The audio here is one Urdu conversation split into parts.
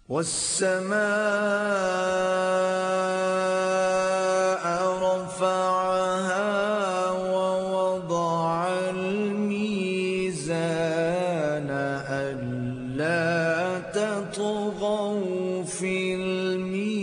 والسماء رفعها ووضع الميزان ألا تطغوا في الميزان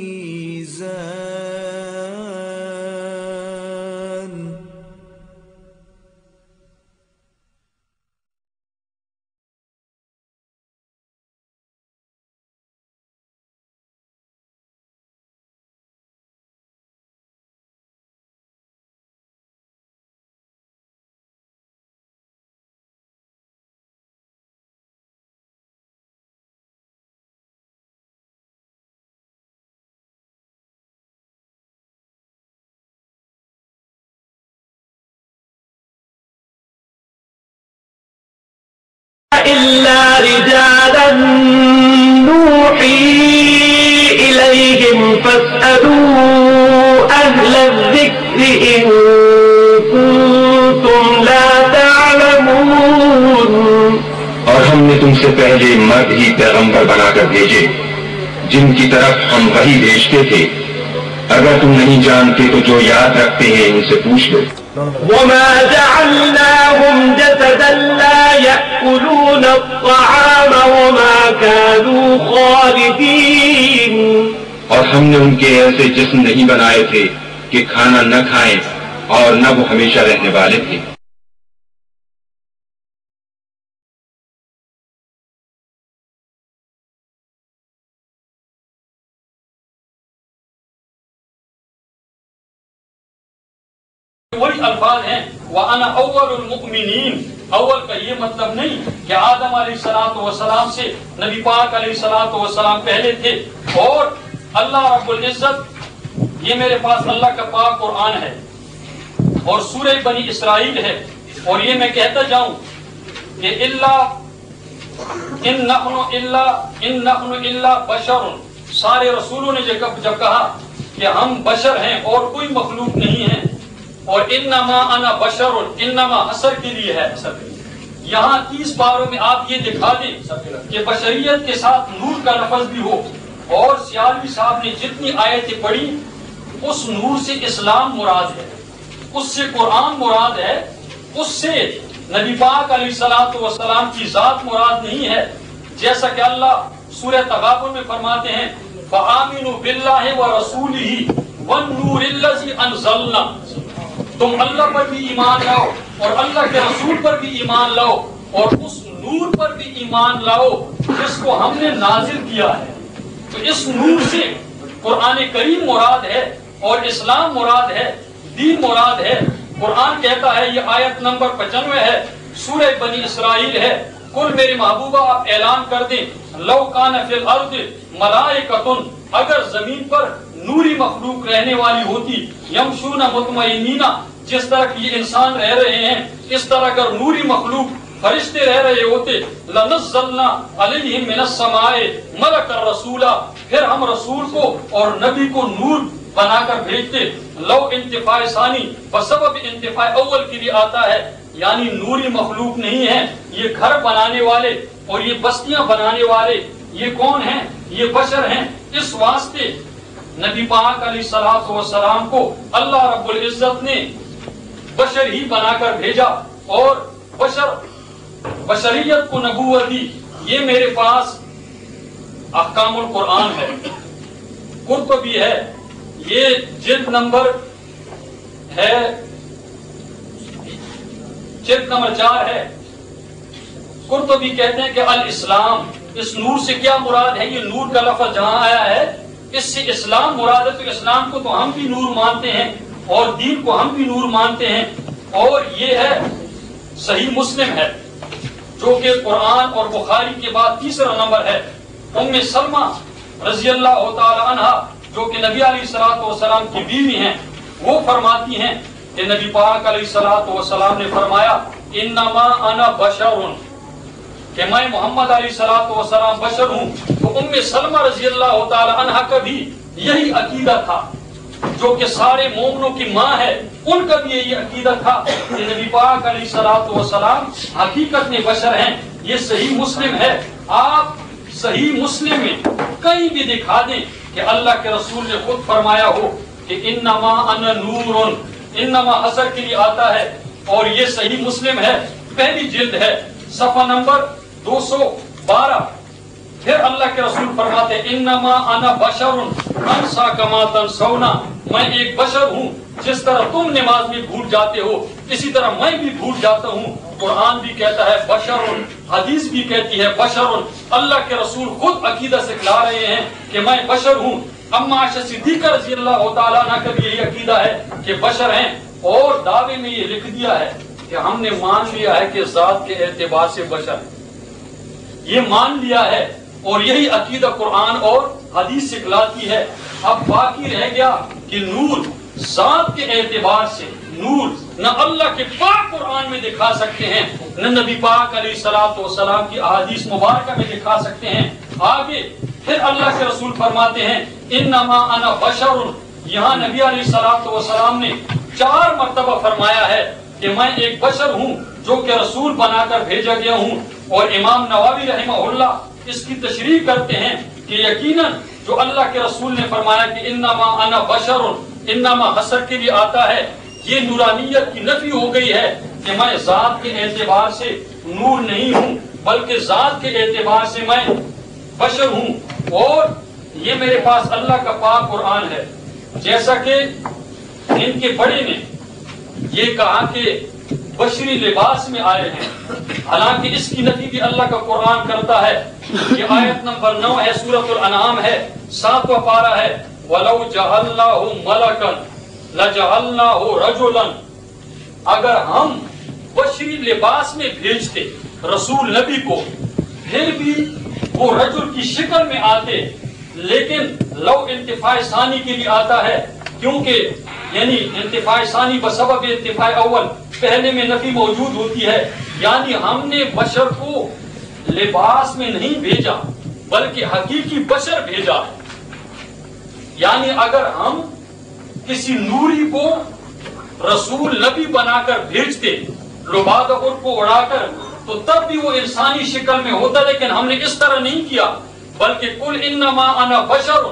إلا رجالا نوحي إليهم فاسألوا أهل الذكر إن كنتم لا تعلمون۔ اور ہم نے تم سے پہلے مرد ہی پیغمبر بنا کر بھیجے جن کی طرف ہم وحی بھیجتے تھے، اگر تم نہیں جانتے تو جو یاد رکھتے ہیں ان سے پوچھ لو۔ وما جعلناهم جسدا لا يأكلون الطعام وما كانوا خالدين۔ اور ہم نے ان کے ایسے جسم نہیں بنائے تھے کہ کھانا نہ کھائیں اور نہ وہ ہمیشہ رہنے والے تھے۔ وہی الفاظ ہیں وَأَنَا أَوَّلُ الْمُؤْمِنِينَ۔ اول کا یہ مطلب نہیں کہ آدم علیہ السلام سے نبی پاک علیہ السلام پہلے تھے۔ اور اللہ رب العزت، یہ میرے پاس اللہ کا پاک قرآن ہے اور سورہ بنی اسرائیل ہے، اور یہ میں کہتا جاؤں کہ ان نحن الا بشر، سارے رسولوں نے جب کہا کہ ہم بشر ہیں اور کوئی مخلوق نہیں ہے، اور انما انا بشر، انما حصر کے لیے ہے۔ یہاں 30 پاروں میں آپ یہ دکھا دیں کہ بشریت کے ساتھ نور کا لفظ بھی ہو، اور سیالوی صاحب نے جتنی آیتیں پڑھی اس نور سے اسلام مراد ہے، اس سے قرآن مراد ہے، اس سے نبی پاک علیہ السلام کی ذات مراد نہیں ہے۔ جیسا کہ اللہ سورہ تغابن میں فرماتے ہیں فآمنوا باللہ ورسولہ والنور الذی انزلنا، تم اللہ پر بھی ایمان لاؤ اور اللہ کے رسول پر بھی ایمان لاؤ اور اس نور پر بھی ایمان لاؤ جس کو ہم نے نازل کیا ہے۔ تو اس نور سے قرآن کریم مراد ہے اور اسلام مراد ہے، دین مراد ہے۔ قرآن کہتا ہے، یہ آیت نمبر 95 ہے، سورہ بنی اسرائیل ہے، کل میرے محبوبہ آپ اعلان کر دیں لو کان فی الارض ملائکۃ، اگر زمین پر نوری مخلوق رہنے والی ہوتی، یمشون مطمئنین، جس طرح یہ انسان رہ رہے ہیں اس طرح اگر نوری مخلوق فرشتے رہ رہے ہوتے، لنزلنا علیہم من السماء ملکا رسولا، پھر ہم رسول کو اور نبی کو نور بنا کر بھیجتے۔ لو انتفاع ثانی بسبب انتفاع اول کے لیے آتا ہے، یعنی نوری مخلوق نہیں ہے، یہ گھر بنانے والے اور یہ بستیاں بنانے والے یہ کون ہیں؟ یہ بشر ہیں۔ اس واسطے نبی پاک علیہ السلام کو اللہ رب العزت نے بشر ہی بنا کر بھیجا اور بشریت کو نبوت دی۔ یہ میرے پاس احکام القرآن ہے، قرطبی ہے، یہ جلد نمبر 4 ہے۔ قرطبی کہتے ہیں کہ الاسلام، اس نور سے کیا مراد ہے؟ یہ نور کا لفظ جہاں آیا ہے اس سے اسلام مراد ہے، تو اسلام کو تو ہم بھی نور مانتے ہیں اور دین کو ہم بھی نور مانتے ہیں۔ اور یہ ہے صحیح مسلم ہے جو کہ قرآن اور بخاری کے بعد تیسرا نمبر ہے۔ ام سلمہ رضی اللہ تعالی عنہ جو کہ نبی علیہ السلام کی بیوی ہیں، وہ فرماتی ہیں کہ نبی پاک علیہ السلام نے فرمایا انما انا بشر، کہ میں محمد علیہ السلام بشر ہوں۔ تو ام سلمہ رضی اللہ تعالی عنہ کا بھی یہی عقیدہ تھا جو کہ سارے مومنوں کی ماں ہے، ان کا بھی یہ عقیدہ تھا کہ نبی پاک علیہ الصلوۃ والسلام حقیقت میں بشر ہیں۔ یہ صحیح مسلم ہے، آپ صحیح مسلم میں کہیں بھی دکھا دیں کہ اللہ کے رسول نے خود فرمایا ہو کہ انما انا نور، انما حسر کے لیے آتا ہے، اور یہ صحیح مسلم ہے، پہلی جلد ہے، صفحہ نمبر 212۔ پھر اللہ کے رسول فرماتے ہیں انما انا بشر انسا کما تنسون، میں ایک بشر ہوں، جس طرح تم نماز میں بھول جاتے ہو اسی طرح میں بھی بھول جاتا ہوں۔ قرآن بھی کہتا ہے بشر، حدیث بھی کہتی ہے بشر، اللہ کے رسول خود عقیدہ سکھلا رہے ہیں کہ میں بشر ہوں۔ اما عائشہ صدیقہ رضی اللہ تعالیٰ عنہ کا بھی یہی عقیدہ ہے کہ بشر ہیں، اور دعوے میں یہ لکھ دیا ہے کہ ہم نے مان لیا ہے کہ ذات کے اعتبار سے بشر ہے، یہ مان لیا ہے، اور یہی عقیدہ قرآن اور حدیث سکھلاتی ہے۔ اب باقی رہ گیا کہ نور ذات کے اعتبار سے نور نہ اللہ کے پاک قرآن میں دکھا سکتے ہیں، نہ نبی پاک علیہ الصلوۃ والسلام کی احادیث مبارکہ میں دکھا سکتے ہیں۔ آگے پھر اللہ کے رسول فرماتے ہیں انما انا بشر، یہاں نبی علیہ الصلوۃ والسلام نے 4 مرتبہ فرمایا ہے کہ میں ایک بشر ہوں جو کہ رسول بنا کر بھیجا گیا ہوں۔ اور امام نووی رحمہ اللہ اس کی تشریح کرتے ہیں کہ یقیناً جو اللہ کے رسول نے فرمایا کہ انما انا بشر، انما حسر کے لیے آتا ہے، یہ نورانیت کی نفی ہو گئی ہے کہ میں ذات کے اعتبار سے نور نہیں ہوں، بلکہ ذات کے اعتبار سے میں بشر ہوں، اور یہ میرے پاس اللہ کا پاک قرآن ہے۔ جیسا کہ ان کے بڑے نے یہ کہا کہ بشری لباس میں آئے ہیں، حالانکہ اس کی نفی بھی اللہ کا قرآن کرتا ہے۔ یہ آیت نمبر 9 ہے، سورۃ الانعام ہے، 7واں پارہ ہے، وَلَوْ جَعَلْنَاهُ مَلَكًا لَجَعَلْنَاهُ رَجُلًا، اگر ہم بشری لباس میں بھیجتے رسول نبی کو پھر بھی وہ رجل کی شکل میں آتے، لیکن لو انتفاع ثانی کے لیے آتا ہے، کیونکہ یعنی انتفاع ثانی بسبب انتفاع اول، پہلے میں نفی موجود ہوتی ہے، یعنی ہم نے بشر کو لباس میں نہیں بھیجا بلکہ حقیقی بشر بھیجا ہے۔ یعنی اگر ہم کسی نوری کو رسول نبی بنا کر بھیجتے لباد کو اڑا کر، تو تب بھی وہ انسانی شکل میں ہوتا، لیکن ہم نے اس طرح نہیں کیا، بلکہ قل انما انا بشر،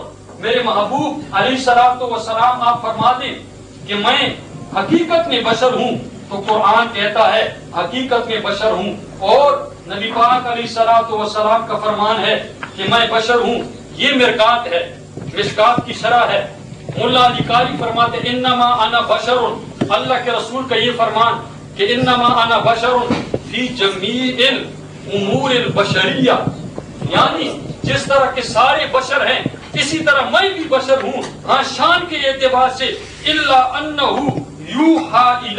میرے محبوب علیہ الصلوۃ والسلام آپ فرما دیں کہ میں حقیقت میں بشر ہوں۔ تو قرآن کہتا ہے حقیقت میں بشر ہوں، اور نبی پاک علیہ الصلوۃ والسلام کا فرمان ہے کہ میں بشر ہوں۔ یہ مرکات ہے، مشکات کی شرح ہے۔ مولا علی قاری فرماتے انما انا بشر، اللہ کے رسول کا یہ فرمان کہ انما انا بشر فی جمیع الامور البشریہ، یعنی جس طرح کے سارے بشر ہیں اسی طرح میں بھی بشر ہوں، ہاں شان کے اعتبار سے الا انہ یوحی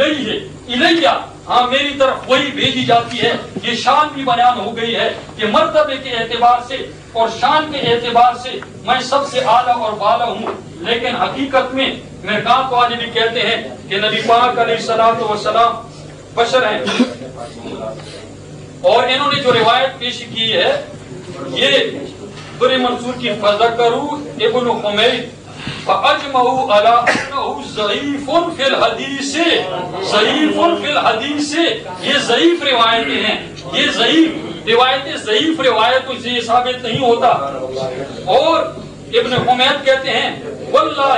الیہ، ہاں میری طرف وہی بھیجی جاتی ہے۔ یہ شان بھی بیان ہو گئی ہے کہ مرتبے کے اعتبار سے اور شان کے اعتبار سے میں سب سے اعلیٰ اور بالا ہوں، لیکن حقیقت میں مرکات والے بھی کہتے ہیں کہ نبی پاک علیہ الصلوۃ والسلام بشر ہیں۔ اور انہوں نے جو روایت پیش کی ہے یہ در منصور کی فذکروا ابن حمید فاجمعوا علی انہ ضعیف فی الحدیث، ضعیف فی الحدیث، یہ ضعیف روایتیں ہیں، یہ ضعیف روایتیں ضعیف روایتوں سے یہ ثابت نہیں ہوتا۔ اور ابن حمید کہتے ہیں واللہ،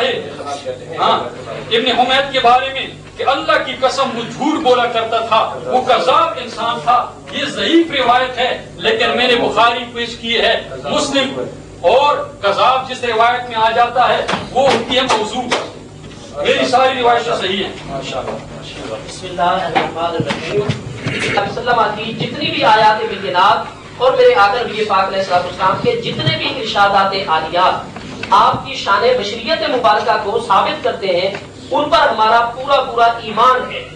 ہاں ابن حمید کے بارے میں کہ اللہ کی قسم وہ جھوٹ بولا کرتا تھا، وہ کذاب انسان تھا۔ یہ ضعیف روایت ہے، لیکن میں نے بخاری پیش کی ہے، مسلم، اور کذاب جس روایت میں آ جاتا ہے وہ ہوتی ہے موضوع۔ میری ساری روایتیں صحیح ہیں۔ بسم اللہ الرحمن الرحیم۔ کی جتنی بھی آیات بینات اور میرے آقا نبی پاک علیہ السلام کے جتنے بھی ارشادات عالیات آپ کی شان بشریت مبارکہ کو ثابت کرتے ہیں، ان پر ہمارا پورا ایمان ہے۔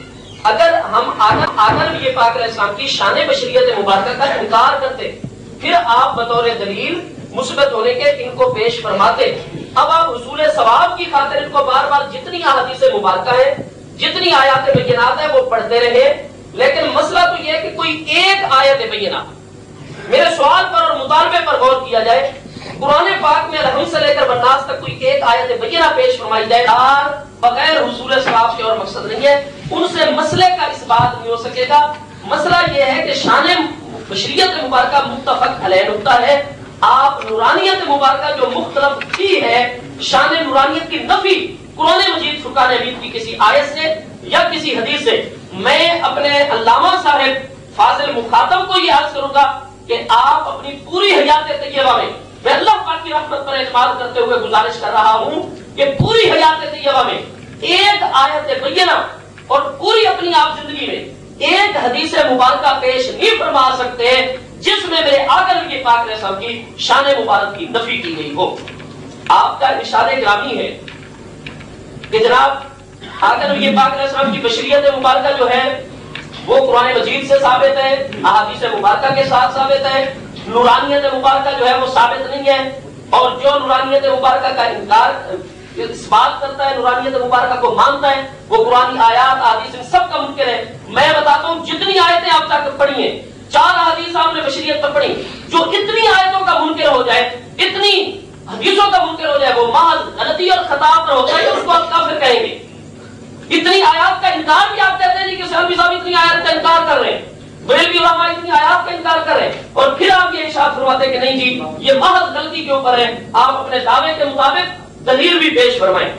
اگر ہم آقا نبی پاک علیہ السلام کی شان بشریت مبارکہ کا انکار کرتے، پھر آپ بطور دلیل مثبت ہونے کے ان کو پیش فرماتے، اب آپ حصول ثواب کی خاطر ان کو بار بار جتنی احادیث مبارکہ ہیں، جتنی آیات بینات ہیں وہ پڑھتے رہے، لیکن مسئلہ تو یہ ہے کہ کوئی ایک آیت بینہ، میرے سوال پر اور مطالبے پر غور کیا جائے، قرآن پاک میں رحم سے لے کر بناس تک کوئی ایک آیت بینہ پیش فرمائی جائے اور بغیر حصول ثواب کے اور مقصد نہیں ہے، ان سے مسئلے کا اس بات نہیں ہو سکے گا۔ مسئلہ یہ ہے کہ شان بشریت مبارکہ متفق علیہ نقطہ ہے، آپ نورانیت مبارکہ جو مختلف کی ہے، شان نورانیت کی نفی قرآن مجید فرقان حمید کی کسی آیت سے یا کسی حدیث سے، میں اپنے علامہ صاحب فاضل مخاطب کو یہ عرض کروں گا کہ آپ اپنی پوری حیات طیبہ میں اللہ پاک کی رحمت پر اعتماد کرتے ہوئے گزارش کر رہا ہوں کہ پوری حیات طیبہ میں ایک آیت بینہ اور پوری اپنی آپ زندگی میں ایک حدیث مبارکہ پیش نہیں فرما سکتے جس میں میرے آقا نبی پاک علیہ السلام کی شان مبارک کی نفی کی گئی ہو۔ آپ کا ارشاد گرامی ہے کہ جناب آقا نبی پاک علیہ السلام کی بشریت مبارکہ جو ہے وہ قرآن مجید سے ثابت ہے، احادیث مبارکہ کے ساتھ ثابت ہے، نورانیت مبارکہ جو ہے وہ ثابت نہیں ہے، اور جو نورانیت مبارکہ کا انکار اس بات کرتا ہے، نورانیت مبارکہ کو مانتا ہے، وہ قرآن آیات احادیث سب کا منکر ہے۔ میں بتاتا ہوں جتنی آیتیں آپ جا کر پڑھی ہیں، 4 احادیث آپ نے بشریت پر پڑھی، جو اتنی آیتوں کا منکر ہو جائے، اتنی حدیثوں کا منکر ہو جائے، وہ محض غلطی اور خطا پر ہو جائے، اس کو آپ کافر کہیں گے۔ اتنی آیات کا انکار بھی آپ کہتے ہیں کہ سلفی صاحب اتنی آیات کا انکار کر رہے ہیں، بریلوی علماء اتنی آیات کا انکار کر رہے ہیں، اور پھر آپ یہ ارشاد فرماتے ہیں کہ نہیں جی یہ محض غلطی کے اوپر ہے، آپ اپنے دعوے کے مطابق دلیل بھی پیش فرمائیں۔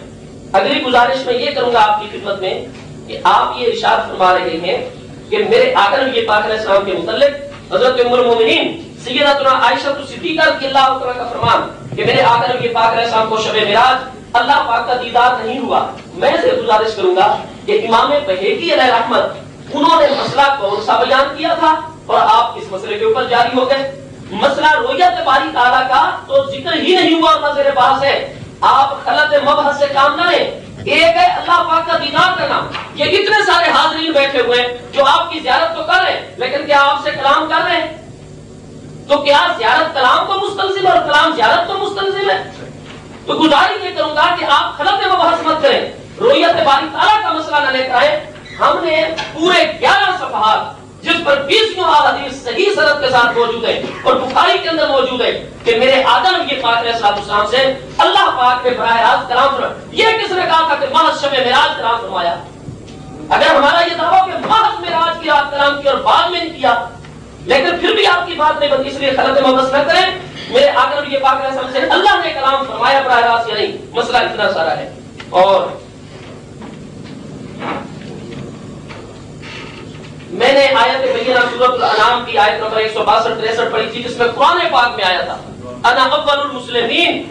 اگلی گزارش میں یہ کروں گا آپ کی خدمت میں کہ آپ یہ ارشاد فرما رہے ہیں کہ میرے آقا نبی پاک علیہ السلام کے متعلق حضرت ام المومنین سیدتنا عائشہ صدیقہ رضی اللہ عنہا کا فرمان کہ میرے آقا نبی پاک علیہ السلام کو شب معراج اللہ پاک کا دیدار نہیں ہوا۔ میں سے گزارش کروں گا کہ امام بہیقی علیہ رحمت انہوں نے مسئلہ کون سا بیان کیا تھا اور آپ اس مسئلے کے اوپر جاری ہو گئے۔ مسئلہ رؤیت باری تعالیٰ کا تو ذکر ہی نہیں ہوا، نظر بحث ہے، آپ غلط مبحث سے کام نہ لیں۔ ایک ہے اللہ پاک کا دیدار کرنا، یہ اتنے سارے حاضرین بیٹھے ہوئے ہیں جو آپ کی زیارت تو کر رہے ہیں لیکن کیا آپ سے کلام کر رہے ہیں؟ تو کیا زیارت کلام کو مستلزم اور کلام زیارت کو مستلزم ہے؟ تو گزارش یہ کروں گا کہ آپ غلط مبحث مت کریں، رؤیت باری تعالیٰ کا مسئلہ نہ لے کر آئے۔ ہم نے پورے 11 صفحات جس پر 20 حدیث صحیح سند کے ساتھ موجود ہے اور بخاری کے اندر موجود ہے کہ میرے آقا نبی پاک علیہ السلام سے اللہ پاک نے براہ راست کلام فرمایا۔ یہ کس نے کہا تھا کہ محض شب معراج کلام فرمایا؟ اگر ہمارا یہ دعویٰ کہ محض معراج کی رات کلام کیا اور بعد میں نہیں کیا، لیکن پھر بھی آپ کی بات نہیں بنتی، اس لیے غلط مبحث نہ کریں۔ میرے آقا نبی پاک علیہ السلام سے اللہ نے کلام فرمایا براہ راست یا نہیں، مسئلہ اتنا سارا ہے۔ اور میں نے آیت بینہ سورۃ الانعام کی آیت نمبر 162-63 پڑھی تھی جس میں قرآن پاک میں آیا تھا انا اول المسلمین،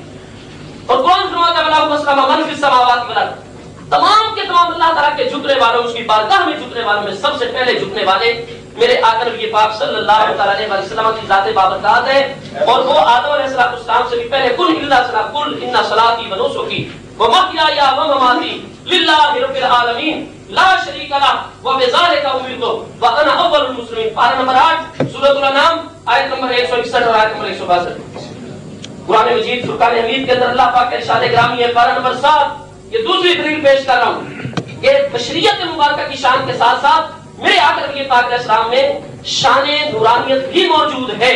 اور قرآن فرماتا ہے بلا مسلم من فی السماوات والارض، تمام کے تمام اللہ تعالیٰ کے جھکنے والوں، اس کی بارگاہ میں جھکنے والوں میں سب سے پہلے جھکنے والے میرے آقا نبی پاک صلی اللہ علیہ وسلم کی ذات بابرکات ہے، اور وہ آدم علیہ السلام سے بھی پہلے قل ان صلاتی و نسکی و محیای و مماتی للہ رب العالمین لا شریک لہ وبذالک امرت وانا اول المسلمین۔ پارہ نمبر 8 سورۃ الانعام آیت نمبر 161 اور آیت نمبر 162 قرآن مجید فرقان حمید کے اندر اللہ پاک کا ارشاد گرامی ہے۔ پارہ نمبر 7 یہ دوسری دلیل پیش کر رہا ہوں کہ بشریت مبارکہ کی شان کے ساتھ ساتھ میرے آقا نبی پاک علیہ السلام میں شان نورانیت بھی موجود ہے،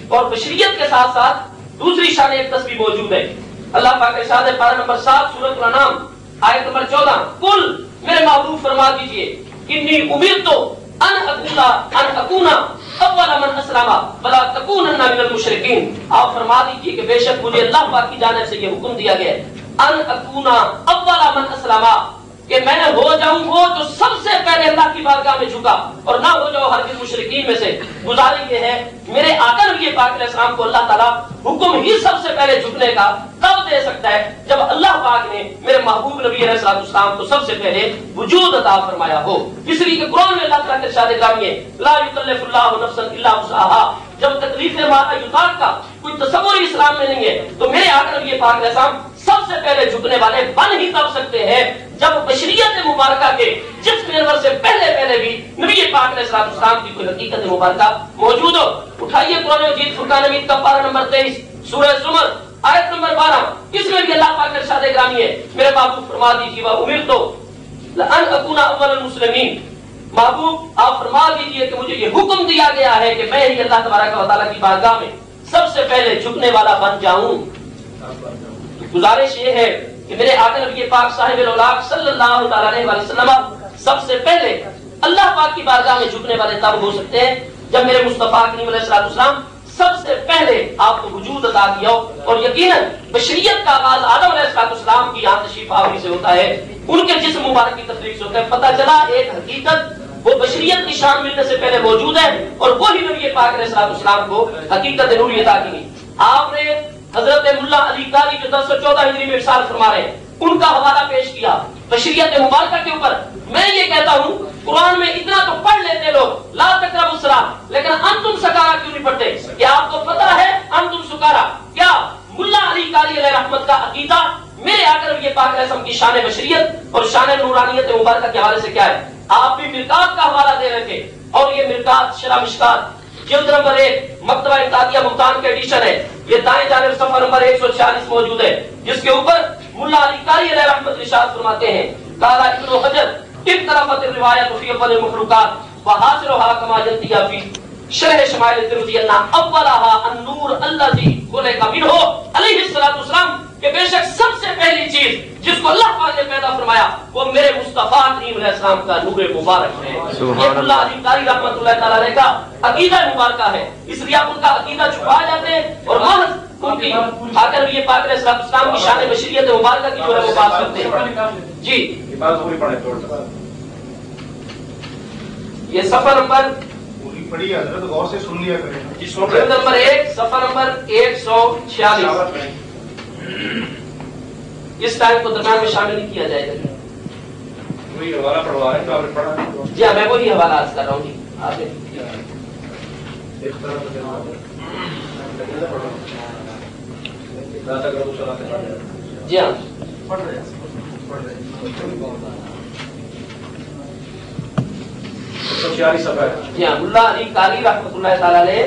اور بشریت کے ساتھ ساتھ دوسری شان اقدس بھی موجود ہے۔ اللہ پاک کا ارشاد ہے پارہ نمبر 7 سورۃ الانعام آیت نمبر 14 قل میرے محبوب فرما دیجئے انی امرت ان اکون اول من اسلم ولا تکونن من المشرکین، آپ فرما دیجئے کہ بے شک مجھے اللہ پاک کی جانب سے یہ حکم دیا گیا ہے ان اکون اول من اسلم، کہ میں ہو جاؤں وہ جو سب سے پہلے اللہ کی بارگاہ میں جھکا اور نہ ہو جاؤ ہرگز مشرکین میں سے۔ گزارش یہ ہے میرے آقا نبی پاک علیہ السلام کو اللہ تعالیٰ حکم ہی سب سے پہلے جھکنے کا کب دے سکتا ہے؟ جب اللہ پاک نے میرے محبوب نبی علیہ السلام کو سب سے پہلے وجود عطا فرمایا ہو، اس لیے کہ قرآن میں اللہ تعالیٰ کے ارشاد گرامی ہے لا یکلف اللہ نفسا الا وسعها، جب تکلیف مالا یطاق کا کوئی تصور اسلام میں نہیں ہے تو میرے آقا نبی پاک علیہ السلام سب سے پہلے جھکنے والے بن ہی تب سکتے ہیں جب بشریت مبارکہ کے جس محور سے پہلے بھی نبی پاک علیہ السلام کی کوئی حقیقت مبارکہ موجود ہو۔ اٹھائیے قرآن مجید فرقان حمید کا پارہ نمبر 23 سورہ زمر آیت نمبر 12، اس میں بھی اللہ پاک کا ارشاد گرامی ہے میرے محبوب فرما دیجیے وامرت ان اکون اول المسلمین، محبوب آپ فرما دیجئے کہ مجھے یہ حکم دیا گیا ہے کہ میں ہی اللہ تبارک و تعالیٰ کی بارگاہ میں سب سے پہلے جھکنے والا بن جاؤں. گزارش یہ ہے کہ میرے آقا نبی پاک صاحب الاولاق صلی اللہ تعالی علیہ وسلم سب سے پہلے اللہ پاک کی بارگاہ میں جھکنے والے تب ہو سکتے ہیں جب میرے مصطفیٰ کریم علیہ الصلوۃ والسلام سب سے پہلے آپ کو وجود عطا کیا ہو. اور یقیناً بشریت کا آغاز آدم علیہ الصلوۃ والسلام کی یہاں تشریف آوری سے ہوتا ہے, ان کے جسم مبارک کی تخلیق سے ہوتا ہے. پتہ چلا ایک حقیقت وہ بشریت کی شان ملنے سے پہلے موجود ہے, اور وہی نبی پاک علیہ الصلوۃ والسلام کو حقیقت نوری عطا کی گئی. آپ نے حضرت ملا علی قاری جو 1014 ہجری میں ارسال فرما رہے ہیں, ان کا حوالہ پیش کیا بشریت مبارکہ کے اوپر. میں یہ کہتا ہوں قرآن میں اتنا تو پڑھ لیتے لوگ لا تقربوا الصلاۃ, لیکن انتم سکارا کیوں نہیں پڑھتے؟ کیا آپ کو پتہ ہے انتم سکارا کیا ملا علی قاری علیہ رحمت کا عقیدہ میرے آقا نبی پاک علیہ السلام کی شان بشریت اور شان نورانیت مبارکہ کے حوالے سے کیا ہے؟ آپ بھی مرکات کا حوالہ دے رہے تھے, اور یہ مرکات شرح مشکات جلد نمبر 1 مکتبہ امدادیہ ملتان کے ایڈیشن ہے, یہ دائیں جانب صفحہ نمبر 146 موجود ہے, جس کے اوپر ملا علی قاری علیہ رحمت ارشاد فرماتے ہیں قال ابن حجر اختلفت الروایت فی اول المخلوقات وحاصلها كما ياتي فی شرح شمائل الترمذی ان اولها النور الذي خلق منه علیہ الصلوۃ والسلام, کہ بے شک سب سے پہلی چیز جس کو اللہ پاک نے پیدا فرمایا وہ میرے مصطفیٰ کریم علیہ السلام کا نور مبارک ہے. یہ اللہ علی قاری رحمۃ اللہ تعالی علیہ کا عقیدہ مبارکہ ہے, اس لیے آپ ان کا عقیدہ چھپا جاتے ہیں اور محض ان کی آ کر یہ پاک علیہ السلام کی شان بشریت مبارکہ کی جو ہے وہ بات کرتے ہیں. جی یہ بات پوری پڑھیں تھوڑا سا, یہ صفحہ نمبر پوری پڑھی حضرت غور سے سن لیا کریں. جی جلد نمبر 1 صفحہ نمبر 146. اس ٹائم کو درمیان میں شامل نہیں کیا جائے گا. وہی حوالہ پڑھوا رہے ہیں تو آپ نے پڑھا. جی ہاں میں وہی حوالہ عرض کر رہا ہوں. جی آپ نے جی ہاں جی ہاں ملا علی قاری رحمۃ اللہ تعالی علیہ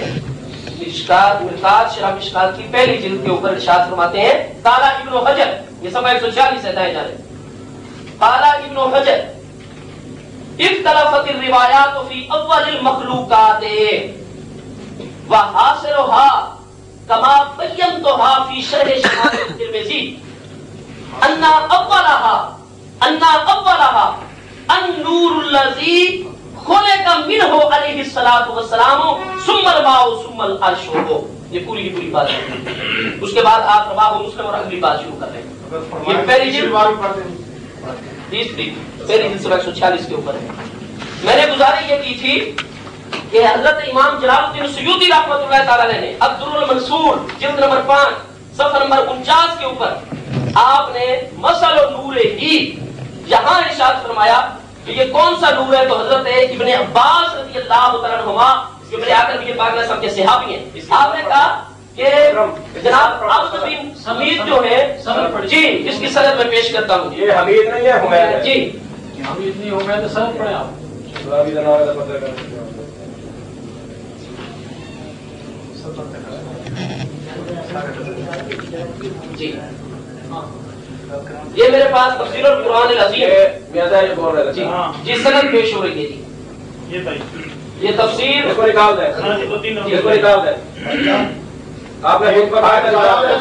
مرکات شرح مشکات کی پہلی جلد کے اوپر ارشاد فرماتے ہیں قال ابن حجر, یہ صفحہ 146 ہے دائیں جانب. قال ابن حجر اختلفت الروایات فی اول المخلوقات وحاصلها كما بينتها في شرح شمائل الترمذی ان اولها النور الذي خلق منه علیہ الصلوۃ والسلام ثم الماء ثم العرش. یہ پوری کی پوری بات ہے. اس کے بعد آپ رواه مسلم اور اگلی بات شروع کر رہے ہیں. یہ پہلی جلد پہلی جلد 146 کے اوپر ہے. میں نے گزارش یہ کی تھی کہ حضرت امام جلال الدین سیوطی رحمۃ اللہ تعالی علیہ نے الدر المنصور جلد نمبر 5 صفحہ نمبر 49 کے اوپر آپ نے مثل نور ہی یہاں ارشاد فرمایا کہ یہ کون سا نور ہے؟ تو حضرت ابن عباس رضی اللہ تعالیٰ عنہما جو میرے آقا نبی پاک علیہ السلام کے صحابی ہیں, آپ نے کہا کہ جناب عبد بن حمید جو ہے جی اس کی سند میں پیش کرتا ہوں. یہ حمید نہیں ہے حمید ہے. جی حمید نہیں حمید ہے, سند پڑھیں آپ. جی یہ میرے پاس تفسیر القرآن العظیم جی سند پیش ہو رہی ہے. جی یہ تفسیر اس کو نکال دیں, اس کو نکال دیں. آپ نے ایک باہر نکالے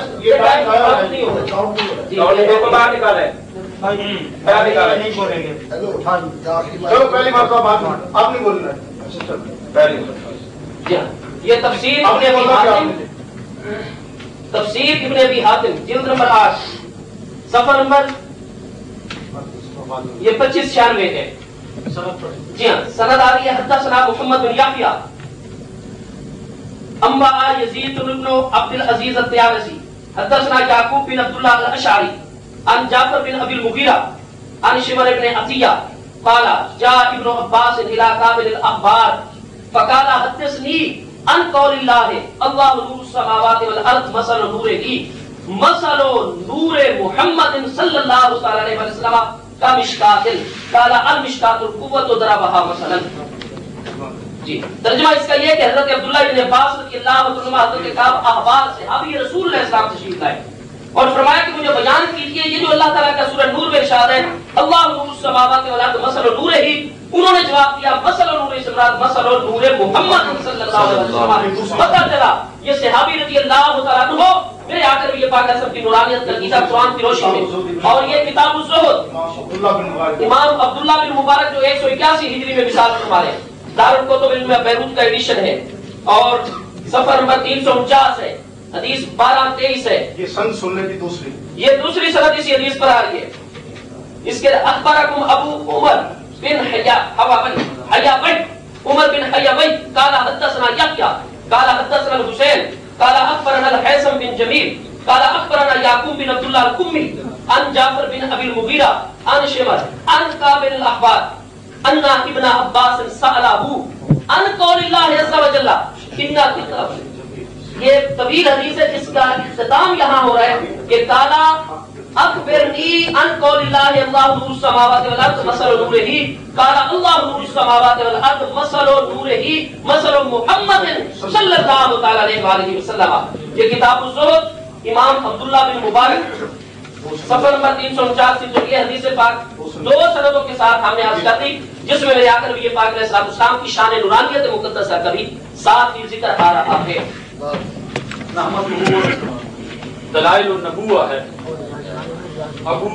چلو پہلی بات تو آپ نہیں بول رہے. یہ تفسیر ابن ابی حاتم, تفسیر ابن ابی حاتم جلد نمبر 8 صفحہ نمبر یہ 2596 ہے. جی ہاں سند آ رہی ہے حدثنا محمد بن یحییٰ انبا یزید بن عبد العزیز الطیالسی حدثنا یعقوب بن عبد اللہ الاشعری عن جعفر بن ابی المغیرہ عن شمر بن عطیہ قال جاء ابن عباس الى قابل الاخبار فقال حدثني عن قول الله الله نور السماوات والارض مثل نوره مثل نور محمد صلی اللہ علیہ وسلم کا مشکات قال المشکات القوت ضربها مثلا. جی ترجمہ اس کا یہ کہ حضرت عبداللہ بن عباس رضی اللہ عنہ حضرت کعب احبار صحابی رسول اللہ اسلام تشریف لائے اور فرمایا کہ مجھے بیان کیجیے یہ جو اللہ تعالیٰ کا سورہ نور میں ارشاد ہے اللہ نور السماوات والارض مثل نورہ انہوں نے جواب دیا مثل نور اسرار مثل نور محمد صلی اللہ علیہ وسلم. پتہ چلا یہ صحابی رضی اللہ تعالیٰ عنہ میرے آ کر یہ پاک اعظم کی نورانیت کا کتاب قرآن کی روشنی میں. اور یہ کتاب الزہد امام عبداللہ بن مبارک جو 181 ہجری میں وصال فرمائے, دارالکتب میں بیروت کا ایڈیشن ہے اور صفحہ نمبر 349 ہے, حدیث 1223 ہے. یہ سند سننے کی یہ دوسری سند اسی حدیث پر آ رہی ہے. اس کے اخبرکم ابو عمر بن حیابی عمر بن حیابی قال حدثنا یحییٰ قال حدثنا الحسین قال اخبرنا الحیثم بن جمیل قال اخبرنا یعقوب بن عبداللہ الکمی عن جعفر بن ابی المغیرہ عن شمر عن کامل الاحبار ان ابن عباس سألہو عن قول اللہ عز و جل انا کتاب. یہ طویل حدیث ہے جس کا اختتام یہاں ہو رہا ہے کہ قال اخبرنی عن قول اللہ اللہ نور السماوات والارض مثل نورہ قال اللہ نور السماوات والارض مثل نورہ مثل محمد صلی اللہ تعالی علیہ وآلہ وسلم. یہ کتاب الزہد امام عبداللہ بن مبارک صفحہ نمبر 349 سے جو یہ حدیث پاک دو سندوں کے ساتھ ہم نے عرض کر دی جس میں میرے آقا نبی پاک علیہ السلام کی شان نورانیت مقدسہ کبھی ساتھ ہی ذکر آ رہا ہے. دلائل النبوہ ہے ابو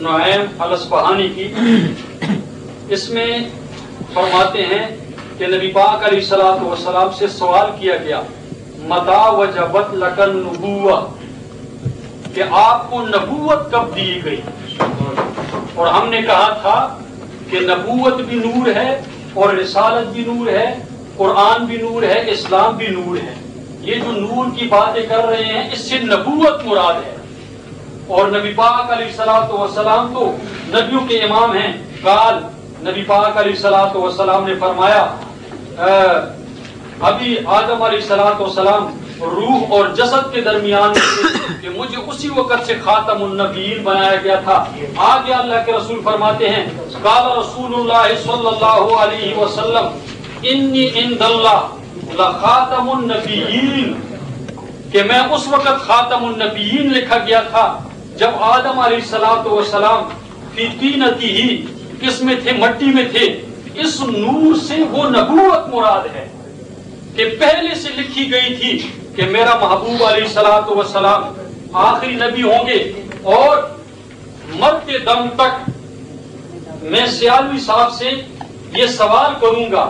نعیم الاصفہانی کی. اس میں فرماتے ہیں کہ نبی پاک علیہ الصلوۃ والسلام سے سوال کیا گیا متا وجبت لک النبوہ, کہ آپ کو نبوت کب دی گئی, اور ہم نے کہا تھا کہ نبوت بھی نور ہے اور رسالت بھی نور ہے, قرآن بھی نور ہے, اسلام بھی نور ہے. یہ جو نور کی باتیں کر رہے ہیں اس سے نبوت مراد ہے. اور نبی پاک علیہ الصلوۃ والسلام تو نبیوں کے امام ہیں. قال نبی پاک علیہ الصلوۃ والسلام نے فرمایا ابھی آدم علیہ الصلوۃ والسلام روح اور جسد کے درمیان کہ مجھے اسی وقت سے خاتم النبیین بنایا گیا تھا. آگے اللہ کے رسول فرماتے ہیں قال رسول اللہ صلی اللہ علیہ وسلم انی عند اللہ لخاتم النبیین, کہ میں اس وقت خاتم النبیین لکھا گیا تھا جب آدم علیہ الصلوۃ والسلام فی طینتہ کس میں تھے, مٹی میں تھے. اس نور سے وہ نبوت مراد ہے کہ پہلے سے لکھی گئی تھی کہ میرا محبوب علیہ الصلوۃ والسلام آخری نبی ہوں گے. اور مرتے دم تک میں سیالوی صاحب سے یہ سوال کروں گا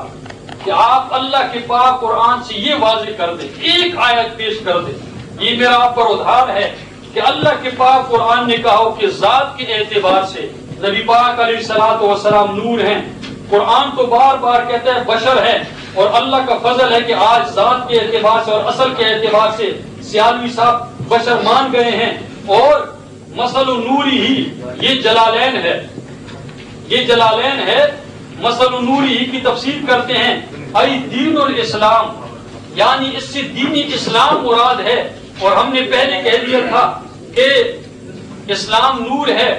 کہ آپ اللہ کے پاک قرآن سے یہ واضح کر دیں, ایک آیت پیش کر دیں. یہ میرا آپ پر ادھار ہے کہ اللہ کے پاک قرآن نے کہا کہ ذات کے اعتبار سے نبی پاک علیہ الصلوۃ والسلام نور ہیں. قرآن تو بار بار کہتا ہے بشر ہے, اور اللہ کا فضل ہے کہ آج ذات کے اعتبار سے اور اصل کے اعتبار سے سیالوی صاحب بشر مان گئے ہیں. اور مثل نوری ہی یہ جلالین ہے, یہ جلالین ہے. مثل نوری ہی کی تفسیر کرتے ہیں ای دین الاسلام, یعنی اس سے دینی اسلام مراد ہے. اور ہم نے پہلے کہہ دیا تھا کہ اسلام نور ہے,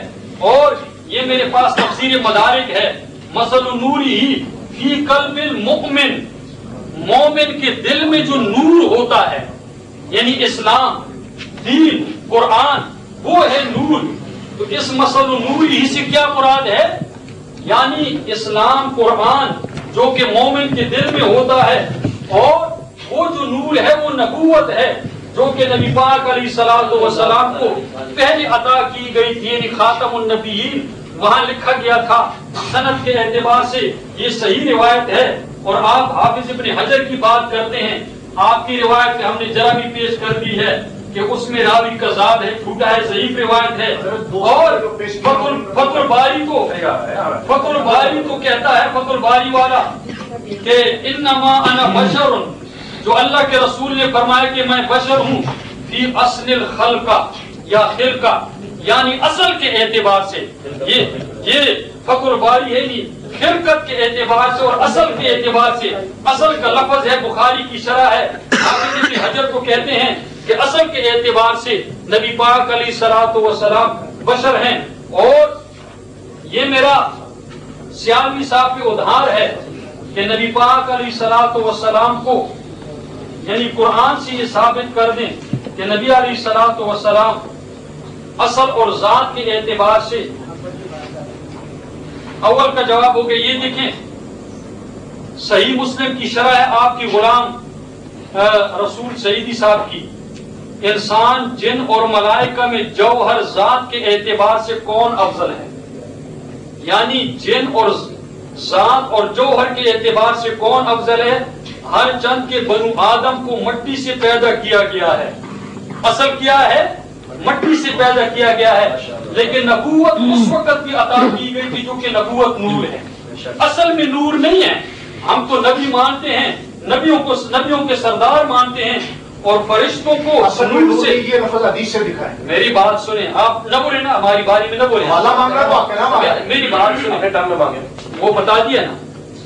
اور یہ میرے پاس تفسیر مدارک ہے. مثل نوری ہی فی قلب المؤمن, مومن کے دل میں جو نور ہوتا ہے یعنی اسلام, دین, قرآن, وہ ہے نور. تو اس مثل نوری ہی سے کیا مراد ہے, یعنی اسلام, قرآن جو کہ مومن کے دل میں ہوتا ہے, اور وہ جو نور ہے وہ نبوت ہے جو کہ نبی پاک علیہ الصلوۃ والسلام کو پہلے عطا کی گئی تھی, یعنی خاتم النبیین. وہاں لکھا گیا تھا. سند کے اعتبار سے یہ صحیح روایت ہے. اور آپ حافظ ابن حجر کی بات کرتے ہیں, آپ کی روایت ہم نے ذرا بھی پیش کر دی ہے کہ اس میں راوی کذاب ہے, جھوٹا ہے, ضعیف روایت ہے. اور فتح الباری تو کہتا ہے, فتح الباری والا, کہ انما انا بشر, جو اللہ کے رسول نے فرمایا کہ میں بشر ہوں, فی اصل الخلق یا خلقہ, یعنی اصل کے اعتبار سے. یہ فخر باری ہے نہیں, خلقت کے اعتبار سے اور اصل کے اعتبار سے. اصل کا لفظ ہے, بخاری کی شرح ہے. حافظ ابن حجر کو کہتے ہیں کہ اصل کے اعتبار سے نبی پاک علیہ الصلوۃ والسلام بشر ہیں. اور یہ میرا سیالوی صاحب پہ ادھار ہے کہ نبی پاک علیہ الصلوۃ والسلام کو یعنی قرآن سے یہ ثابت کر دیں کہ نبی علیہ الصلوۃ والسلام اصل اور ذات کے اعتبار سے اول کا جواب ہو گیا. یہ دیکھیں صحیح مسلم کی شرح ہے آپ کی غلام رسول سعیدی صاحب کی. انسان جن اور ملائکہ میں جوہر ذات کے اعتبار سے کون افضل ہے؟ یعنی جن اور ذات اور جوہر کے اعتبار سے کون افضل ہے؟ ہر چند کے بنو آدم کو مٹی سے پیدا کیا گیا ہے. اصل کیا ہے؟ مٹی سے پیدا کیا گیا ہے. لیکن نبوت اس وقت بھی عطا کی گئی تھی جو کہ نبوت نور ہے. اصل میں نور نہیں ہے. ہم تو نبی مانتے ہیں, نبیوں کے سردار مانتے ہیں, اور فرشتوں کو نور سے. یہ لفظ حدیث سے دکھا ہے. میری بات سنیں, آپ نہ بولے نا, ہماری باری میں نہ بولے. میری بات سنیں, وہ بتا دیا نا.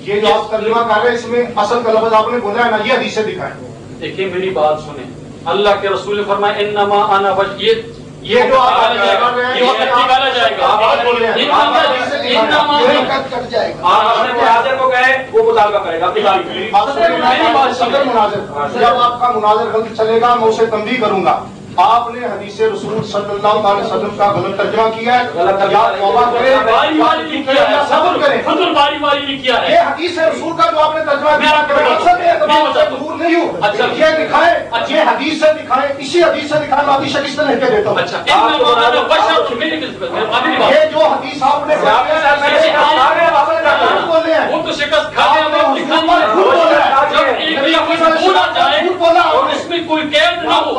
یہ جو آپ ترجمہ کر رہے ہیں اس میں اصل کا لفظ آپ نے بولا ہے نا, یہ حدیث سے دکھا ہے. دیکھیں میری بات سنیں, اللہ کے رسول نے فرمایا انما انا بشیر. یہ جو آپ نکالا جائے گا. کو کہے وہ مطالبہ کرے گا. جب آپ کا مناظر غلط چلے گا میں اسے تنبیہ کروں گا. آپ نے حدیث رسول صلی اللہ علیہ وسلم کا غلط ترجمہ کیا ہے. یہ حدیث رسول کا جو آپ نے ترجمہ کیا یہ دکھائے, یہ حدیث سے دکھائے, اسی حدیث سے دکھائے. میں حدیث شریف سے لے کے دیتا ہوں. یہ جو حدیث آپ نے وہ تو شکست بولا اور اس میں کوئی قید نہ ہو.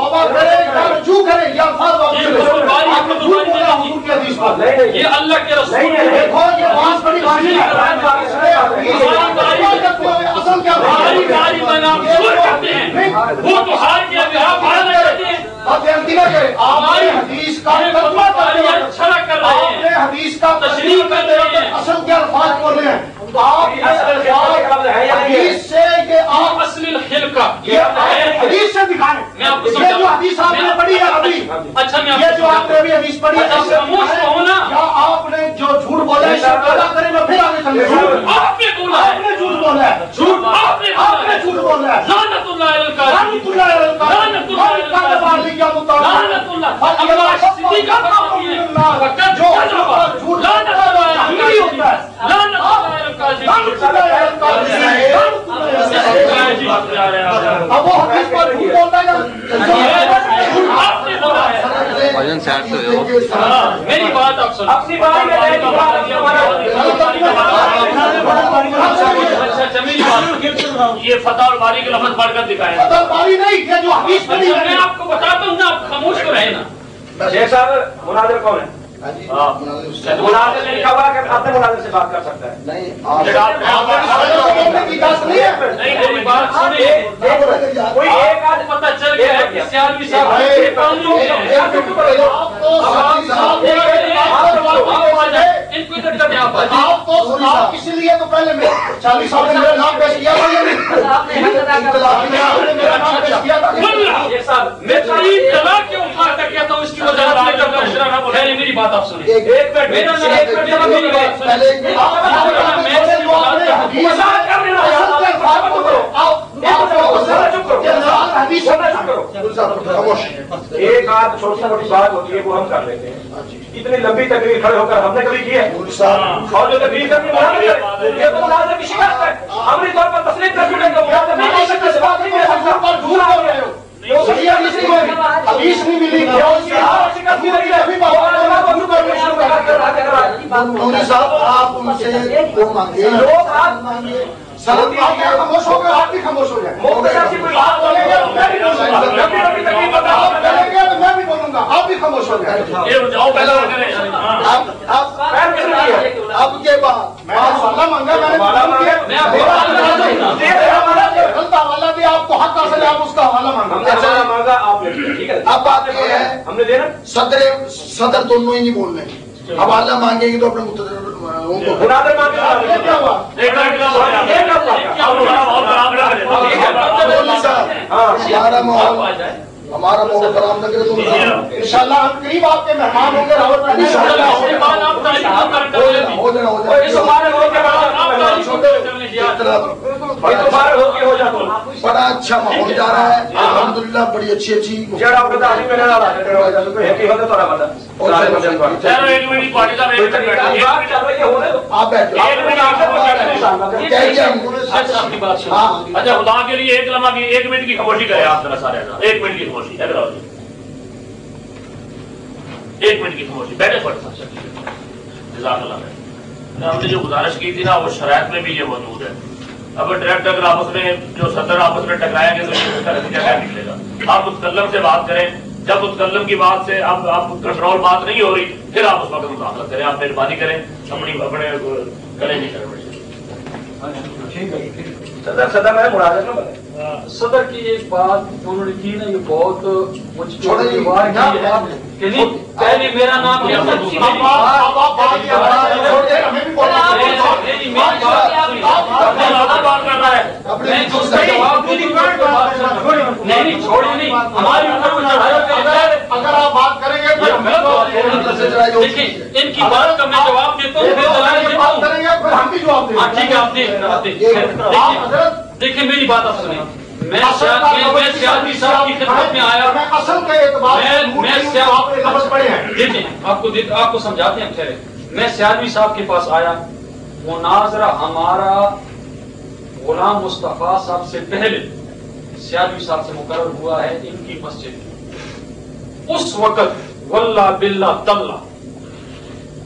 یہ اللہ کے رسول وہ تو ہار کیا ہماری حدیث کا اچھا کر رہے ہیں, حدیث کا تشریح کر رہے ہیں, اصل کے الفاظ بول رہے ہیں. حدیث سے یہ آپ اصل خلقہ حدیث سے دکھائیں. یہ جو حدیث آپ نے پڑھی ہے ابھی, اچھا یہ جو آپ نے ابھی حدیث پڑھی ہے یا آپ نے جو جھوٹ بولا ہے پیدا کریں میں پھر آگے چلے. آپ نے بولا ہے, آپ نے جھوٹ بولا ہے, جھوٹ آپ نے جھوٹ بولا ہے. لعنت اللہ علی الکاذبین, لعنت اللہ علی الکاذبین, لعنت اللہ. اللہ صدیق کا فرمان ہے فقط جو جھوٹ لعنت اللہ علی الکاذبین, لعنت اللہ علی الکاذبین. اب وہ حدیث پر جھوٹ بولتا ہے آپ نے بولا ہے. میری بات آپ سنو. اپنی بات یہ فتح الباری کے لفظ پڑھ کر دکھائے. باری نہیں, یہ جو حدیث پڑھی ہے میں آپ کو بتاتا ہوں نا, آپ خاموش تو رہے نا. شیخ صاحب مناظر کون ہے؟ مناظر نے لکھا ہوا کہ اپنے مناظر سے بات کر سکتا ہے. نہیں میری بات سنیں, کوئی ایک آدھ پتہ چل گیا ہے کہ سیالوی صاحب ان کو ادھر کرنے آپ آپ اس لیے تو پہلے میں 40 سال میں میرا نام پیش کیا تھا. میں تین طلاق کیوں اٹھا کر کہتا ہوں, اس کی وجہ سے میری بات آپ سنیں. ایک منٹ میری بات سنیں. ایک آدھ چھوٹی موٹی بات ہوتی ہے وہ ہم کر لیتے ہیں. اتنی لمبی تقریر کھڑے ہو کر ہم نے کبھی کی ہے؟ اور جو تقریر کرنی یہ تو مناظر کی شکایت ہے. عملی طور پر تسلیم کر چکے حدیث نہیں ملی. آپ ان سے خاموش ہو گئے, آپ بھی خاموش ہو جائیں. میں بھی بولوں گا, آپ بھی خاموش ہو جائیں. اب کے بعد مانگا حوالہ دیا, آپ کو حق حاصل ہے, آپ اس کا حوالہ مانگا. اب بات یہ ہے ہم نے دینا صدر دونوں ہی نہیں بولنے. حوالہ مانگیں گے تو اپنے ہمارا بہت آرام لگ رہا ہے. ان شاء اللہ ہم قریب آپ کے مہمان ہوں گے. بڑا اچھا ماحول جا رہا ہے الحمدللہ، بڑی اچھی اچھی اچھا خدا کے لیے ایک لمحہ کی 1 منٹ کی خاموشی کرے آپ ذرا سارے 1 منٹ کی خاموشی 1 منٹ کی خاموشی بیٹھے پڑے جزاک اللہ خیر۔ ہم نے جو گزارش کی تھی نا وہ شرائط میں بھی یہ موجود ہے۔ اب ڈائریکٹ اگر آپس میں جو صدر آپس میں ٹکرائیں گے تو اس کا نتیجہ کیا نکلے گا؟ آپ متکلم سے بات کریں، جب متکلم کی بات سے اب آپ کنٹرول بات نہیں ہو رہی پھر آپ اس وقت مداخلت کریں، آپ مہربانی کریں اپنے گلے نہیں کریں۔ صدر کی ایک بات انہوں نے کی نا، یہ بہت پہلے میرا نام نہیں چھوڑے نہیں ہماری اگر آپ بات کریں گے ان کی بات کا میں جواب دیتا ہوں، ہم بھی جواب دیں گے۔ ٹھیک ہے، آپ دیکھیں میری بات آپ سنیں۔ میں سیادی صاحب کی خدمت میں آیا، اصل کے اعتبار دیکھیں آپ کو سمجھاتے ہیں ٹھہرے۔ میں سیادی صاحب کے پاس آیا، مناظرہ ہمارا غلام مصطفیٰ صاحب سے پہلے سیادی صاحب سے مقرر ہوا ہے ان کی مسجد۔ اس وقت واللہ باللہ تاللہ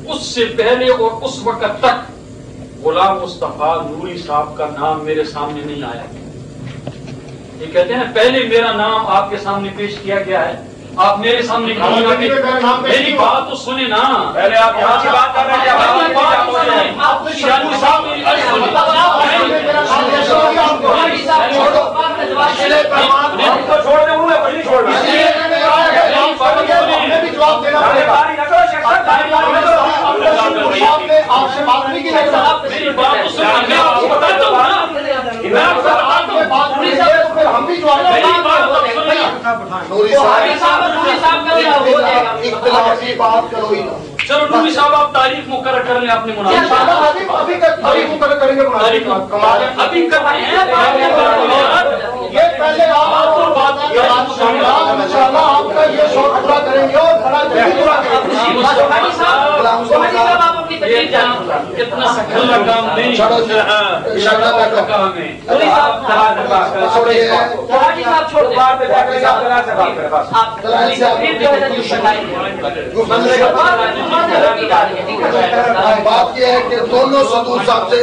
اس سے پہلے اور اس وقت تک غلام مصطفیٰ نوری صاحب کا نام میرے سامنے نہیں آیا۔ یہ کہتے ہیں پہلے میرا نام آپ کے سامنے پیش کیا گیا ہے، آپ میرے سامنے میری بات تو سنیں نا، پہلے آپ یہاں کی بات کر رہے ہیں، چلو نوری صاحب آپ تاریخ مقرر کر لیں اپنے مناظرے ابھی مقرر کریں گے، ابھی کر رہے ہیں۔ یہ پہلے آپ آپ کا یہ شوق پورا کریں گے اور بڑا جلدی پورا کریں گے۔ اتنا سکھلا کام نہیں، بات یہ ہے کہ دونوں صدور صاحب سے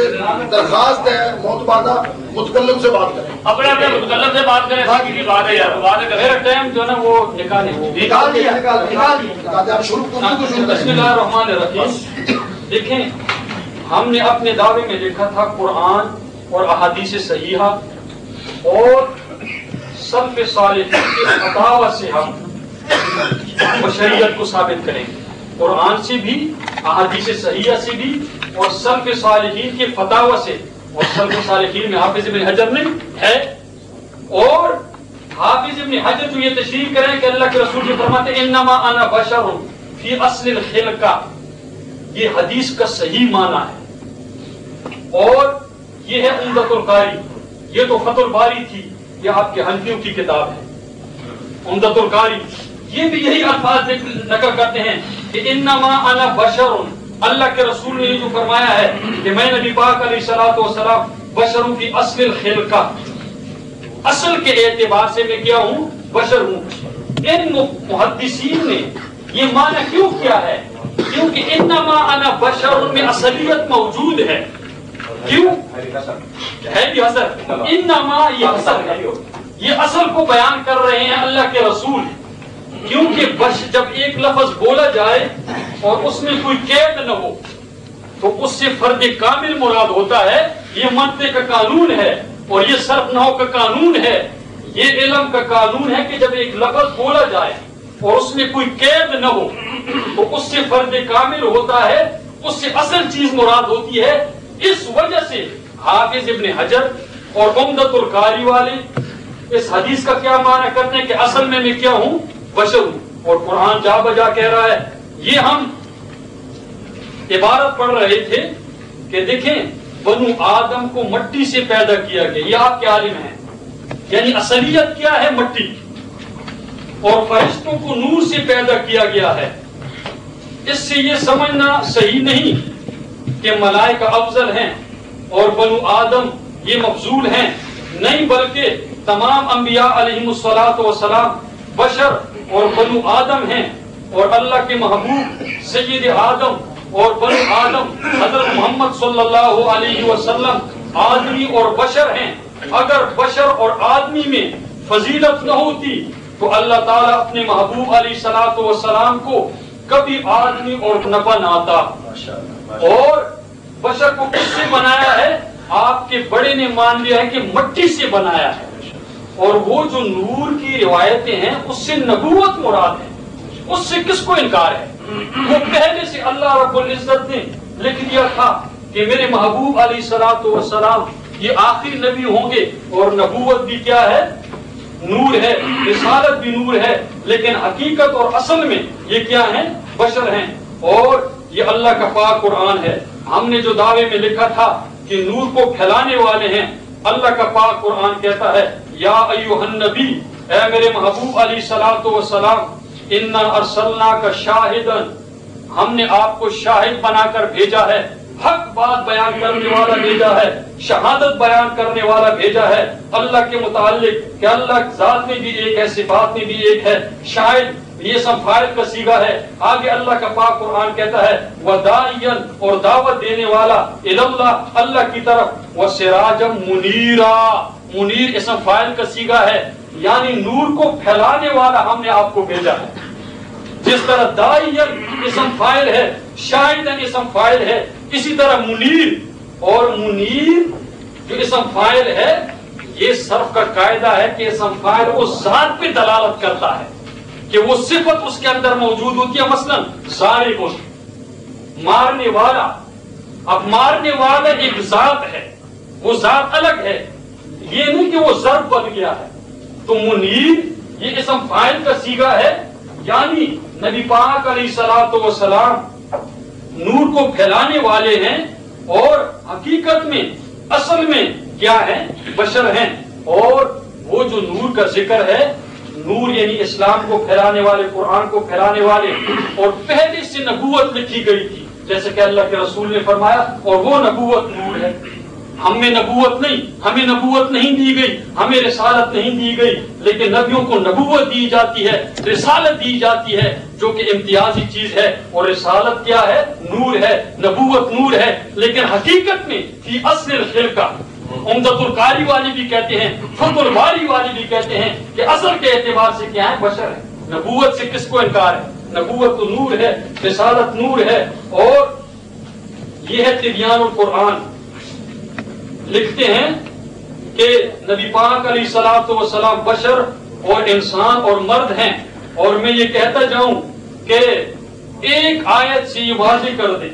درخواست ہے محترمانہ متکلم سے بات کریں، اپنے متکلم سے بات کریں۔ بات ہے یار، بات ہے میرا ٹائم جو ہے نا وہ نکالیں۔ بسم اللہ الرحمن الرحیم۔ دیکھیں ہم نے اپنے دعوے میں لکھا تھا قرآن اور احادیث صحیحہ اور سلف صالحین کے فتاوی سے ہم بشریت کو ثابت کریں گے، قرآن سے بھی، احادیث صحیحہ سے بھی اور سلف صالحین کے فتاوی سے۔ اور سلف صالحین میں حافظ ابن حجر میں ہے، اور حافظ ابن حجر تو یہ تشریح کریں کہ اللہ کے رسول جو فرماتے ہیں انما انا بشر فی اصل الخلقہ، یہ حدیث کا صحیح معنی ہے۔ اور یہ ہے عمدۃ القاری، یہ تو فتح الباری تھی، یہ آپ کے حنفیوں کی کتاب ہے عمدۃ القاری، یہ بھی یہی الفاظ نقل کرتے ہیں کہ انما انا بشر، اللہ کے رسول نے جو فرمایا ہے کہ میں نبی پاک علیہ الصلوۃ والسلام بشر فی اصل الخلقہ، اصل کے اعتبار سے میں کیا ہوں؟ بشر ہوں۔ ان محدثین نے یہ معنی کیوں کیا ہے؟ کیونکہ انما انا بشر میں اصلیت موجود ہے۔ کیوں ہے بھی حسن؟ انما یہ اصل ہے، یہ اصل کو بیان کر رہے ہیں اللہ کے رسول، کیونکہ جب ایک لفظ بولا جائے اور اس میں کوئی قید نہ ہو تو اس سے فرد کامل مراد ہوتا ہے۔ یہ منطق کا قانون ہے اور یہ صرف نحو کا قانون ہے، یہ علم کا قانون ہے کہ جب ایک لفظ بولا جائے اور اس میں کوئی قید نہ ہو تو اس سے فرد کامل ہوتا ہے، اس سے اصل چیز مراد ہوتی ہے۔ اس وجہ سے حافظ ابن حجر اور عمدۃ القاری والے اس حدیث کا کیا معنی کرتے ہیں کہ اصل میں کیا ہوں؟ بشر ہوں۔ اور قرآن جا بجا کہہ رہا ہے، یہ ہم عبارت پڑھ رہے تھے کہ دیکھیں بنو آدم کو مٹی سے پیدا کیا گیا، یہ آپ کے عالم ہیں، یعنی اصلیت کیا ہے؟ مٹی. اور فرشتوں کو نور سے پیدا کیا گیا ہے. اس سے یہ سمجھنا صحیح نہیں کہ ملائکہ افضل ہیں اور بنو آدم یہ مفضول ہیں، نہیں، بلکہ تمام انبیاء علیہم الصلاۃ والسلام بشر اور بنو آدم ہیں، اور اللہ کے محبوب سید آدم اور بنو آدم حضرت محمد صلی اللہ علیہ وسلم آدمی اور بشر ہیں. اگر بشر اور آدمی میں فضیلت نہ ہوتی تو اللہ تعالیٰ اپنے محبوب علیہ الصلاۃ والسلام کو کبھی آدمی اور نہ بناتا. اور بشر کو کس سے بنایا ہے؟ آپ کے بڑے نے مان لیا ہے کہ مٹی سے بنایا ہے. اور وہ جو نور کی روایتیں ہیں اس سے نبوت مراد ہے، اس سے کس کو انکار ہے؟ وہ پہلے سے اللہ رب العزت نے لکھ دیا تھا کہ میرے محبوب علیہ الصلوۃ والسلام یہ آخری نبی ہوں گے، اور نبوت بھی کیا ہے؟ نور ہے، رسالت بھی نور ہے، لیکن حقیقت اور اصل میں یہ کیا ہیں؟ بشر ہیں. اور یہ اللہ کا پاک قرآن ہے. ہم نے جو دعوے میں لکھا تھا کہ نور کو پھیلانے والے ہیں، اللہ کا پاک قرآن کہتا ہے یا ایھا النبی، اے میرے محبوب علیہ الصلوۃ والسلام، انا ارسلناک شاہدا، ہم نے آپ کو شاہد بنا کر بھیجا ہے، حق بات بیان کرنے والا بھیجا ہے، شہادت بیان کرنے والا بھیجا ہے اللہ کے متعلق کہ اللہ ذات میں بھی ایک ہے، صفات میں بھی ایک ہے. شاہد یہ سب فاعل کا صیغہ ہے. آگے اللہ کا پاک قرآن کہتا ہے وداعیا، اور دعوت دینے والا اللہ، اللہ کی طرف، وسراجا منیرا، منیر اسم فاعل کا صیغہ ہے، یعنی نور کو پھیلانے والا ہم نے آپ کو بھیجا ہے. جس طرح داعیا اسم فاعل ہے، شاہدن اسم فاعل ہے، اسی طرح منیر. اور منیر جو اسم فاعل ہے، یہ صرف کا قاعدہ ہے کہ اسم فاعل اس ذات پہ دلالت کرتا ہے کہ وہ صفت اس کے اندر موجود ہوتی ہے. مثلا ضارب، مارنے والا. اب مارنے والا ایک ذات ہے، وہ ذات الگ ہے، یہ نہیں کہ وہ ضرب بن گیا ہے. تو منیر یہ اسم فاعل کا صیغہ ہے، یعنی نبی پاک علیہ الصلوۃ والسلام نور کو پھیلانے والے ہیں، اور حقیقت میں اصل میں کیا ہے؟ بشر ہیں. اور وہ جو نور کا ذکر ہے، نور یعنی اسلام کو پھیلانے والے، قرآن کو پھیلانے والے، اور پہلے سے نبوت لکھی گئی تھی، جیسے کہ اللہ کے رسول نے فرمایا، اور وہ نبوت نور ہے. ہم میں نبوت نہیں، ہمیں نبوت نہیں دی گئی، ہمیں رسالت نہیں دی گئی، لیکن نبیوں کو نبوت دی جاتی ہے، رسالت دی جاتی ہے، جو کہ امتیازی چیز ہے. اور رسالت کیا ہے؟ نور ہے، نبوت نور ہے. لیکن حقیقت میں فی اصل الخلقہ، عمدۃ القاری والی بھی کہتے ہیں، فتح الباری والی بھی کہتے ہیں کہ اصل کے اعتبار سے کیا ہے؟ بشر ہے. نبوت سے کس کو انکار ہے؟ نبوت تو نور ہے، رسالت نور ہے. اور یہ ہے تبیان القرآن. لکھتے ہیں کہ نبی پاک علیہ الصلوۃ والسلام بشر اور انسان اور مرد ہیں. اور میں یہ کہتا جاؤں کہ ایک آیت سے یہ واضح کر دیں،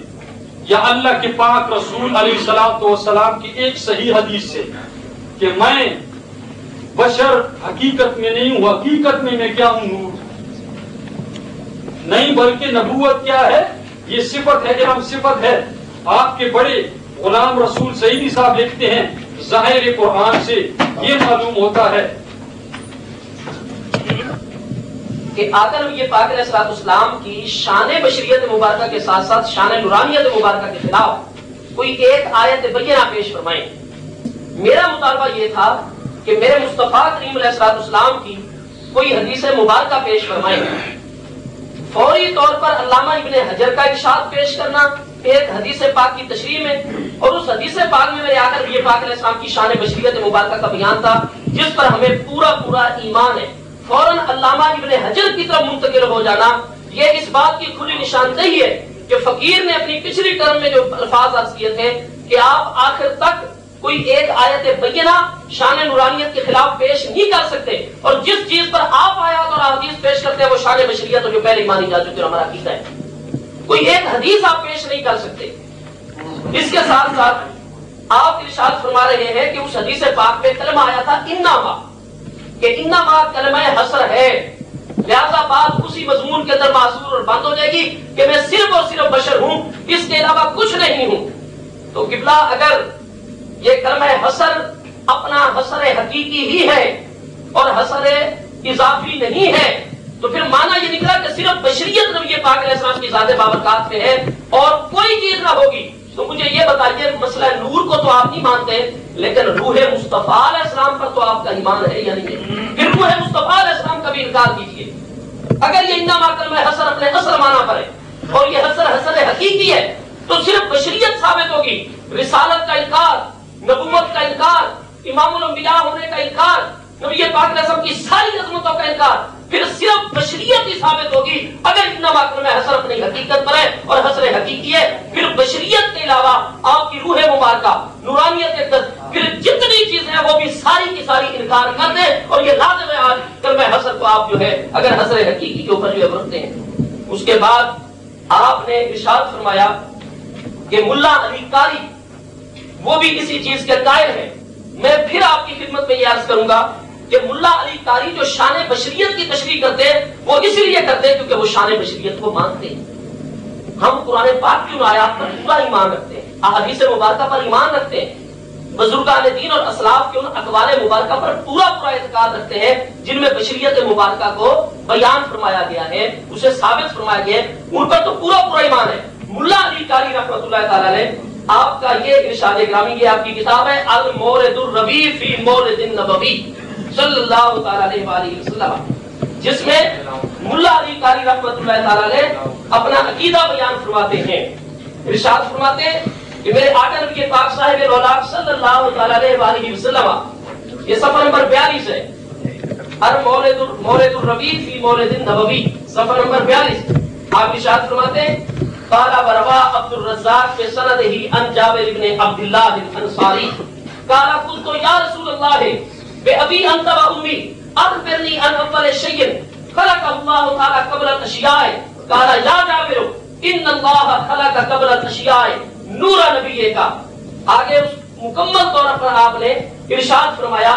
یا اللہ کے پاک رسول علیہ الصلوۃ والسلام کی ایک صحیح حدیث سے، کہ میں بشر حقیقت میں نہیں ہوں. حقیقت میں کیا ہوں؟ نور نہیں، بلکہ نبوت کیا ہے؟ یہ صفت ہے، علم صفت ہے. آپ کے بڑے غلام رسول سعیدی صاحب لکھتے ہیں ظاہر قرآن سے یہ معلوم ہوتا ہے کہ آقا نبی پاک علیہ السلام کی شان بشریت مبارکہ کے ساتھ ساتھ شان نورانیت مبارکہ کے خلاف کوئی ایک آیت بینہ پیش فرمائیں. میرا مطالبہ یہ تھا کہ میرے مصطفیٰ کریم علیہ السلام کی کوئی حدیث مبارکہ پیش فرمائیں. فوری طور پر علامہ ابن حجر کا ارشاد پیش کرنا ایک حدیث پاک کی تشریح میں، اور اس حدیث پاک میں میرے آقا نبی پاک علیہ السلام کی شان بشریت مبارکہ کا بیان تھا، جس پر ہمیں پورا ایمان ہے. فوراً علامہ ابن حجر کی طرف منتقل ہو جانا یہ اس بات کی کھلی نشاندہی ہے کہ فقیر نے اپنی پچھلی ٹرم میں جو الفاظ عرض کیے تھے کہ آپ آخر تک کوئی ایک آیت بینہ شان نورانیت کے خلاف پیش نہیں کر سکتے، اور جس چیز پر آپ آیات اور احادیث پیش کرتے ہیں وہ شان بشریت جو پہلے مانی جا چکی ہے، ہمارا عقیدہ ہے. کوئی ایک حدیث آپ پیش نہیں کر سکتے. اس کے ساتھ ساتھ آپ ارشاد فرما رہے ہیں کہ اس حدیث پاک میں کلمہ آیا تھا انما، کہ انما کلمہ حصر ہے، لہذا بات اسی مضمون کے اندر معصور اور بند ہو جائے گی کہ میں صرف اور صرف بشر ہوں، اس کے علاوہ کچھ نہیں ہوں. تو قبلہ اگر یہ کلمہ حسر اپنا حسر حقیقی ہی ہے اور حسر اضافی نہیں ہے، تو پھر معنی یہ نکلا کہ صرف بشریت نبی پاک علیہ السلام کی ذات بابرکات میں ہے اور کوئی چیز نہ ہوگی۔ تو مجھے یہ بتائیے، مسئلہ نور کو تو آپ نہیں مانتے، لیکن روح مصطفیٰ علیہ السلام پر تو آپ کا ایمان ہے یا نہیں ہے؟ پھر روح مصطفیٰ علیہ السلام کا بھی انکار کیجیے۔ اگر یہ انما کلمہ حسر اپنے اصل معنی پر ہے اور یہ حسر حقیقی ہے تو صرف بشریت ثابت ہوگی، رسالت کا انکار، نبوت کا انکار، امام الانبیاء ہونے کا انکار، نبی پاک علیہ السلام کی ساری عظمتوں کا انکار، پھر صرف بشریت ہی ثابت ہوگی۔ اگر انما کلمہ حسر اپنی حقیقت پر ہے اور حسر حقیقی ہے، پھر بشریت کے علاوہ آپ کی روح مبارکہ، نورانیت اقدس، پھر جتنی چیزیں ہیں وہ بھی ساری کی ساری انکار کر دیں، اور یہ لازم ہے آج کلمہ حسر کو آپ جو ہے اگر حسر حقیقی کے اوپر جو ہے رکھتے ہیں۔ اس کے بعد آپ نے ارشاد فرمایا کہ ملا علی قاری وہ بھی اسی چیز کے قائل ہیں۔ میں پھر آپ کی خدمت میں یہ عرض کروں گا کہ ملا علی قاری جو شان بشریت کی تشریح کرتے ہیں وہ اس لیے کرتے ہیں کیونکہ وہ شان بشریت کو مانتے ہیں۔ ہم قرآن پاک کی ان آیات پر پورا ایمان رکھتے ہیں، احادیث مبارکہ پر ایمان رکھتے ہیں، بزرگان دین اور اسلاف کے ان اقوال مبارکہ پر پورا اعتقاد رکھتے ہیں جن میں بشریت مبارکہ کو بیان فرمایا گیا ہے، اسے ثابت فرمایا گیا ہے، ان پر تو پورا ایمان ہے۔ ملا علی قاری رحمۃ اللہ تعالی علیہ آپ کا یہ ارشاد گرامی، یہ آپ کی کتاب ہے المورد الربیع فی مورد النبوی صلی اللہ تعالی علیہ وآلہ وسلم، جس میں ملا علی قاری رحمۃ اللہ تعالی علیہ اپنا عقیدہ بیان فرماتے ہیں۔ ارشاد فرماتے ہیں کہ میرے آقا نبی پاک صاحب رولاد صلی اللہ تعالی علیہ وآلہ وسلم، یہ صفحہ نمبر 42 ہے، مورد الربیع فی مورد النبوی، صفحہ نمبر 42، آپ ارشاد فرماتے ہیں قال وروا عبد الرزاق بسندہ عن جابر بن عبد اللہ الانصاری قال قلت یا رسول اللہ بأبی انت و امی اخبرنی عن اول شیء خلق اللہ تعالی قبل الاشیاء قال یا جابر ان اللہ خلق قبل الاشیاء نور نبی کا۔ آگے اس مکمل طور پر آپ نے ارشاد فرمایا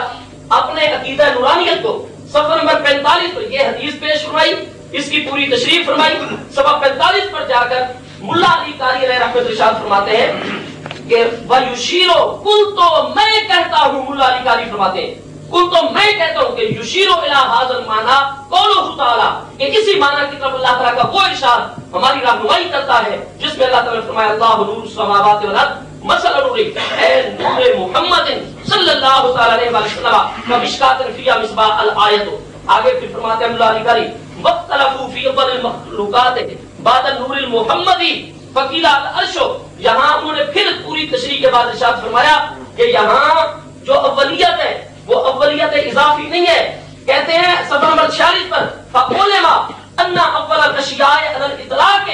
اپنے عقیدہ نورانیت کو، صفحہ نمبر 45 پر یہ حدیث پیش فرمائی، اس کی پوری تشریح فرمائی۔ صفحہ 45 پر جا کر ملا علی قاری علیہ رحمۃ ارشاد فرماتے ہیں کہ وَيُشِيرُ قُلْتُ میں کہتا ہوں، ملا علی قاری فرماتے ہیں قُلْتُ میں کہتا ہوں کہ یشیرُ الی ھذا المعنی قولہ تعالی، کہ اسی معنی کی طرف اللہ تعالیٰ کا وہ ارشاد ہماری رہنمائی کرتا ہے جس میں اللہ تعالیٰ نے فرمایا اللہ نور السماوات والارض مثل نورہ اے نور محمد صلی اللہ تعالی علیہ وسلم کمشکاۃ فیہا مصباح الآیۃ۔ آگے پھر فرماتے ہیں ملا علی قاری وَاخْتَلَفُوا فِي أَفْضَلِ الْمَخْلُوقَاتِ بعد النور المحمدی فقیل العرش، یہاں انہوں نے پھر پوری تشریح کے بعد ارشاد فرمایا کہ یہاں جو اولیت ہے وہ اولیت اضافی نہیں ہے۔ کہتے ہیں صفحہ نمبر 46 پر فَعُلِمَ أَنَّ أَوَّلَ الْأَشْيَاءِ عَلَى الْإِطْلَاقِ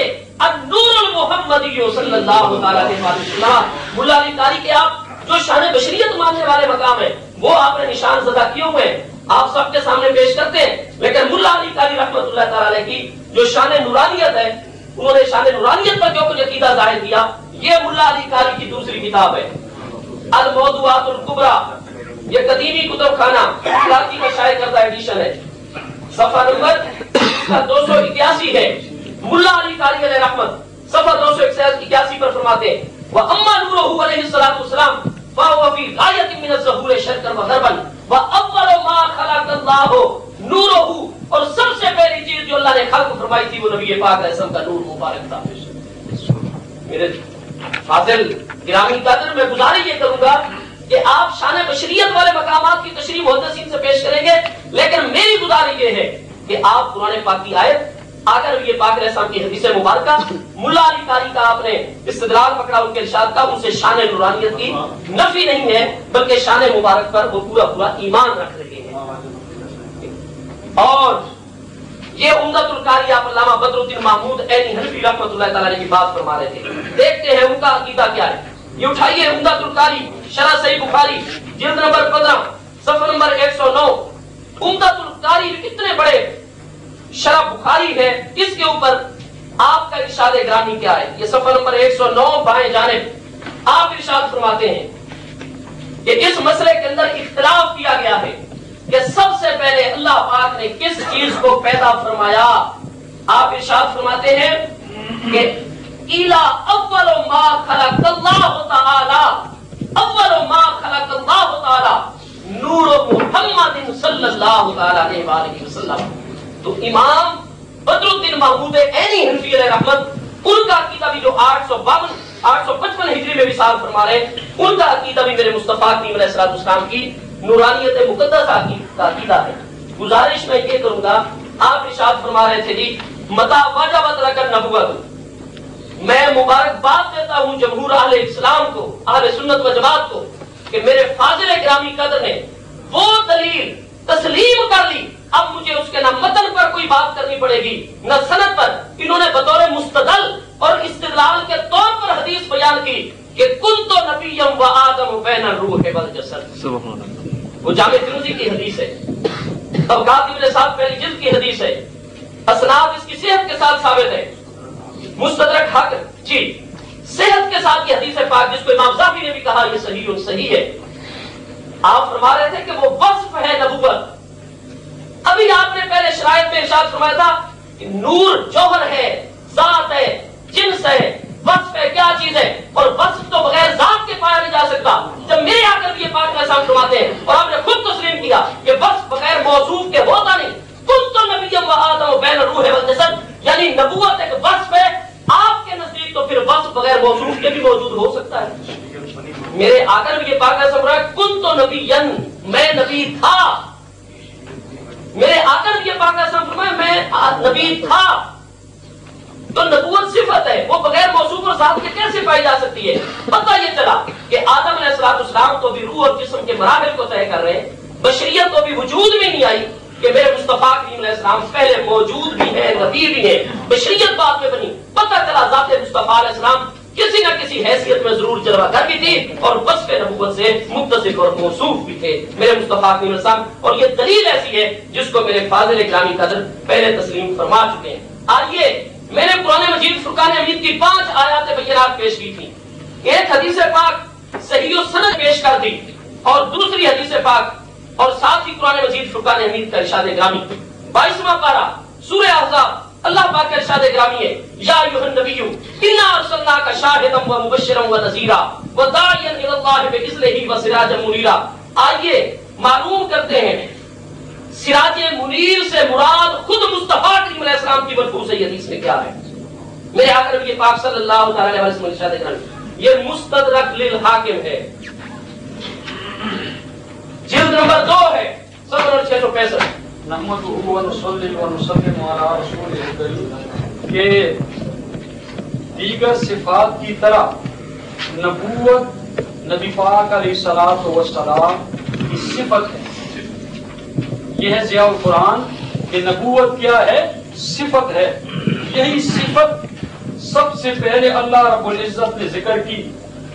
النور المحمدی صلی اللہ تعالی علیہ وسلم۔ ملا علی قاری کے آپ جو شان بشریت ماننے والے مقام ہیں وہ آپ نے نشان زدہ کیے ہوئے ہیں، آپ سب کے سامنے پیش کرتے ہیں، لیکن ملا علی قاری رحمۃ اللہ تعالی علیہ کی جو شان نورانیت ہے، انہوں نے شان نورانیت پر جو کچھ عقیدہ ظاہر کیا، یہ ملا علی قاری کی دوسری کتاب ہے الموضوعات الکبری، یہ قدیمی کتب خانہ کراچی کا شائع کردہ ایڈیشن ہے، صفحہ نمبر 281 ہے۔ ملا علی قاری علیہ رحمت صفحہ 281 پر فرماتے ہیں وَأَمَّا نُورُهُ عَلَيْهِ الصَّلَاةُ وَالسَّلَامُ فَهُوَ فِي غَايَةٍ مِنَ الظُّهُورِ شَرْقًا وَغَرْبًا وَأَوَّلُ مَا خَلَقَ اللَّهُ نُورُهُ، اور سب سے پہلی چیز جو اللہ نے خلق فرمائی تھی وہ نبی پاک علیہ السلام کا نور مبارک تھا۔ میرے فاضل گرامی قدر میں گزارش یہ کروں گا کہ آپ شان بشریت والے مقامات کی تشریح محدثین سے پیش کریں گے، لیکن میری گزارش یہ ہے کہ آپ قرآن پاک کی آیت اگر یہ پاک علیہ السلام کی حدیث مبارکہ ملا علی قاری کا آپ نے استدلال پکڑا ان کے ارشاد کا، ان سے شان نورانیت کی نفی نہیں ہے بلکہ شان مبارک پر وہ پورا ایمان رکھ رہے ہیں۔ اور یہ عمدۃ القاری آپ علامہ بدر الدین محمود عینی حنفی رحمۃ اللہ تعالی کی بات فرما رہے تھے، دیکھتے ہیں ان کا عقیدہ کیا ہے۔ یہ اٹھائیے عمدۃ القاری شرح صحیح بخاری جلد نمبر 15 صفحہ نمبر 109۔ عمدۃ القاری اتنے بڑے شرح بخاری ہے، اس کے اوپر آپ کا ارشاد گرامی کیا ہے؟ یہ صفحہ نمبر 109 بائیں جانب آپ ارشاد فرماتے ہیں کہ اس مسئلے کے اندر اختلاف کیا گیا ہے کہ سب سے پہلے اللہ پاک نے کس چیز کو پیدا فرمایا۔ آپ ارشاد فرماتے ہیں کہ اِلَا أَوَّلُ مَا خَلَقَ اللَّهُ تَعَالَى اول ما خلق اللہ تعالی نور محمد صلی اللہ علیہ وآلہ وسلم. تو امام بدر الدین محمود عینی حنفی علیہ رحمت، ان کا عقیدہ بھی جو 855 ہجری میں وصال فرما رہے ہیں، ان کا عقیدہ بھی میرے مصطفیٰ کریم علیہ السلام کی نورانیت مقدسہ کا عقیدہ ہے. گزارش میں یہ کروں گا، آپ ارشاد فرما رہے تھے جی متا وجبت لکن نبوت، میں مبارکباد دیتا ہوں جمہور اہل اسلام کو، اہل سنت و جماعت کو، کہ میرے فاضل گرامی قدر نے وہ دلیل تسلیم کر لی، اب مجھے اس کے نہ متن پر کوئی بات کرنی پڑے گی نہ سند پر. انہوں نے بطور مستدل اور استدلال کے طور پر حدیث بیان کی کہ کنت نبی و آدم بین الروح والجسد. وہ جامع ترمذی کی حدیث ہے، طبقات ابن سعد پہلی جلد کی حدیث ہے، اسناد اس کی صحت کے ساتھ ثابت ہے. مستدرک حق جی صحت کے ساتھ کی حدیث پاک جس کو امام ذہبی نے بھی کہا یہ صحیح ہے. آپ فرما رہے تھے کہ وہ وصف ہے نبوت. ابھی آپ نے پہلے شرائط میں ارشاد فرمایا تھا کہ نور جوہر ہے، ذات ہے، جنس ہے، وصف ہے، کیا چیز ہے، اور وصف تو بغیر ذات کے پایا نہیں جا سکتا. جب میرے آ کر بھی یہ پاک کا فرماتے ہیں اور آپ نے خود تسلیم کیا کہ وصف بغیر موصوف کے ہوتا نہیں. تم تو نبی و آدم بین الروح والجسد، یعنی نبوت ایک وصف ہے آپ کے نزدیک، تو پھر وصف بغیر موصوف کے بھی موجود ہو سکتا ہے. میرے آ کر بھی یہ پاک کا فرمایا کن تو نبیًا، میں نبی تھا. میرے آ کر بھی یہ پاک کا فرمایا میں نبی تھا. تو نبوت صفت ہے، وہ بغیر موصوف اور ذات کے کیسے پائی جا سکتی ہے؟ پتہ یہ چلا کہ آدم علیہ السلام تو بھی روح اور جسم کے مراحل کو طے کر رہے ہیں، بشریت تو بھی وجود میں نہیں آئی کہ میرے مصطفیٰ کریم علیہ السلام پہلے موجود بھی ہے، نبی بھی ہے، بشریت بعد میں بنی. پتہ چلا ذات مصطفیٰ علیہ السلام کسی نہ کسی حیثیت میں ضرور جلوہ گر بھی تھی اور وصف نبوت سے متصف اور موصوف بھی تھے میرے مصطفیٰ کریم علیہ السلام. اور یہ دلیل ایسی ہے جس کو میرے فاضل گرامی قدر پہلے تسلیم فرما چکے ہیں. آئیے میں نے قرآن مجید فرقان حمید کی 5 آیات بینات پیش کی تھی. ایک حدیث پاک صحیح و سند پیش کر دی اور دوسری حدیث پاک اور ساتھ ہی قرآن مجید فرقان حمید کا ارشاد گرامی 22واں پارہ سورہ احزاب. اللہ پاک کا ارشاد گرامی ہے یا ایھا النبی انا ارسلناک شاہدا و مبشرا و نذیرا و داعیا الی اللہ باذنہ و سراجا منیرا. آئیے معلوم کرتے ہیں سراج منیر سے مراد خود مصطفیٰ کریم علیہ السلام کی ملفوظ حدیث میں کیا ہے. میرے آقا نبی پاک صلی اللہ تعالی علیہ وسلم ارشاد گرامی یہ مستدرک للحاکم ہے، جلد نمبر 2 ہے، 665. نحمدہ و نصلی و نسلم علی رسولہ الکریم کہ دیگر صفات کی طرح نبوت نبی پاک علیہ الصلوۃ والسلام کی صفت ہے. یہ ہے ضیاء القرآن کہ نبوت کیا ہے؟ صفت ہے. یہی صفت سب سے پہلے اللہ رب العزت نے ذکر کی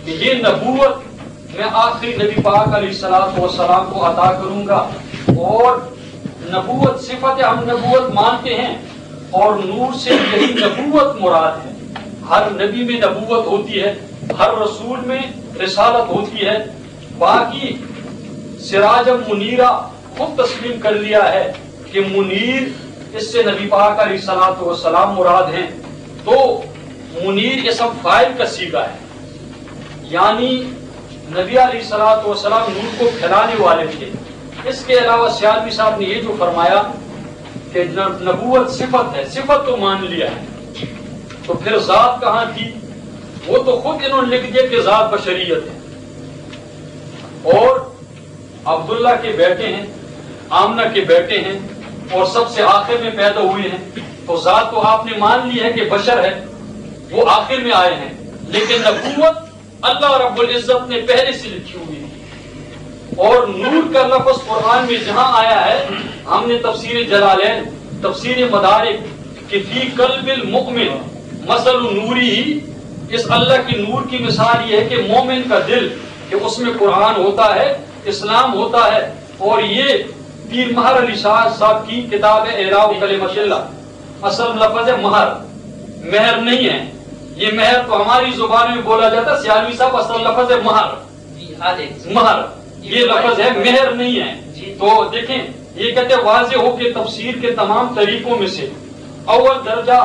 کہ یہ نبوت میں آخری نبی پاک علیہ الصلوۃ والسلام کو عطا کروں گا. اور نبوت صفت ہے، ہم نبوت مانتے ہیں اور نور سے یہی نبوت مراد ہے. ہر نبی میں نبوت ہوتی ہے، ہر رسول میں رسالت ہوتی ہے. باقی سراج منیرہ خود تسلیم کر لیا ہے کہ منیر اس سے نبی پاک علیہ الصلوۃ والسلام مراد ہیں. تو منیر اسم فاعل کا صیغہ ہے، یعنی نبی علیہ الصلوۃ والسلام نور کو پھیلانے والے تھے. اس کے علاوہ سیالوی صاحب نے یہ جو فرمایا کہ نبوت صفت ہے، صفت تو مان لیا ہے، تو پھر ذات کہاں تھی؟ وہ تو خود انہوں نے لکھ دیا کہ ذات بشریت ہے اور عبداللہ کے بیٹے ہیں، آمنہ کے بیٹے ہیں اور سب سے آخر میں پیدا ہوئے ہیں. تو ذات تو آپ نے مان لی ہے کہ بشر ہے، وہ آخر میں آئے ہیں، لیکن نبوت اللہ رب العزت نے پہلے سے لکھی ہوئی ہے. اور نور کا لفظ قرآن میں جہاں آیا ہے، ہم نے تفسیر جلالین، تفسیر مدارک کہ فی قلب المؤمن مثل نوری ہی، اس اللہ کی نور کی مثال یہ ہے کہ مومن کا دل کہ اس میں قرآن ہوتا ہے، اسلام ہوتا ہے. اور یہ پیر مہر علی شاہ صاحب کی کتاب ہے اعراب کلمۃ اللہ. اصل لفظ ہے مہر، مہر نہیں ہے. یہ مہر تو ہماری زبان میں بولا جاتا ہے، سیالوی صاحب اصل لفظ ہے مہر. مہر یہ لفظ ہے، مہر نہیں ہے. تو دیکھیں یہ کہتے واضح ہو کہ تفسیر کے تمام طریقوں میں سے اول درجہ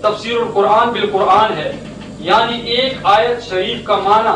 تفسیر القرآن بالقرآن ہے، یعنی ایک آیت شریف کا معنی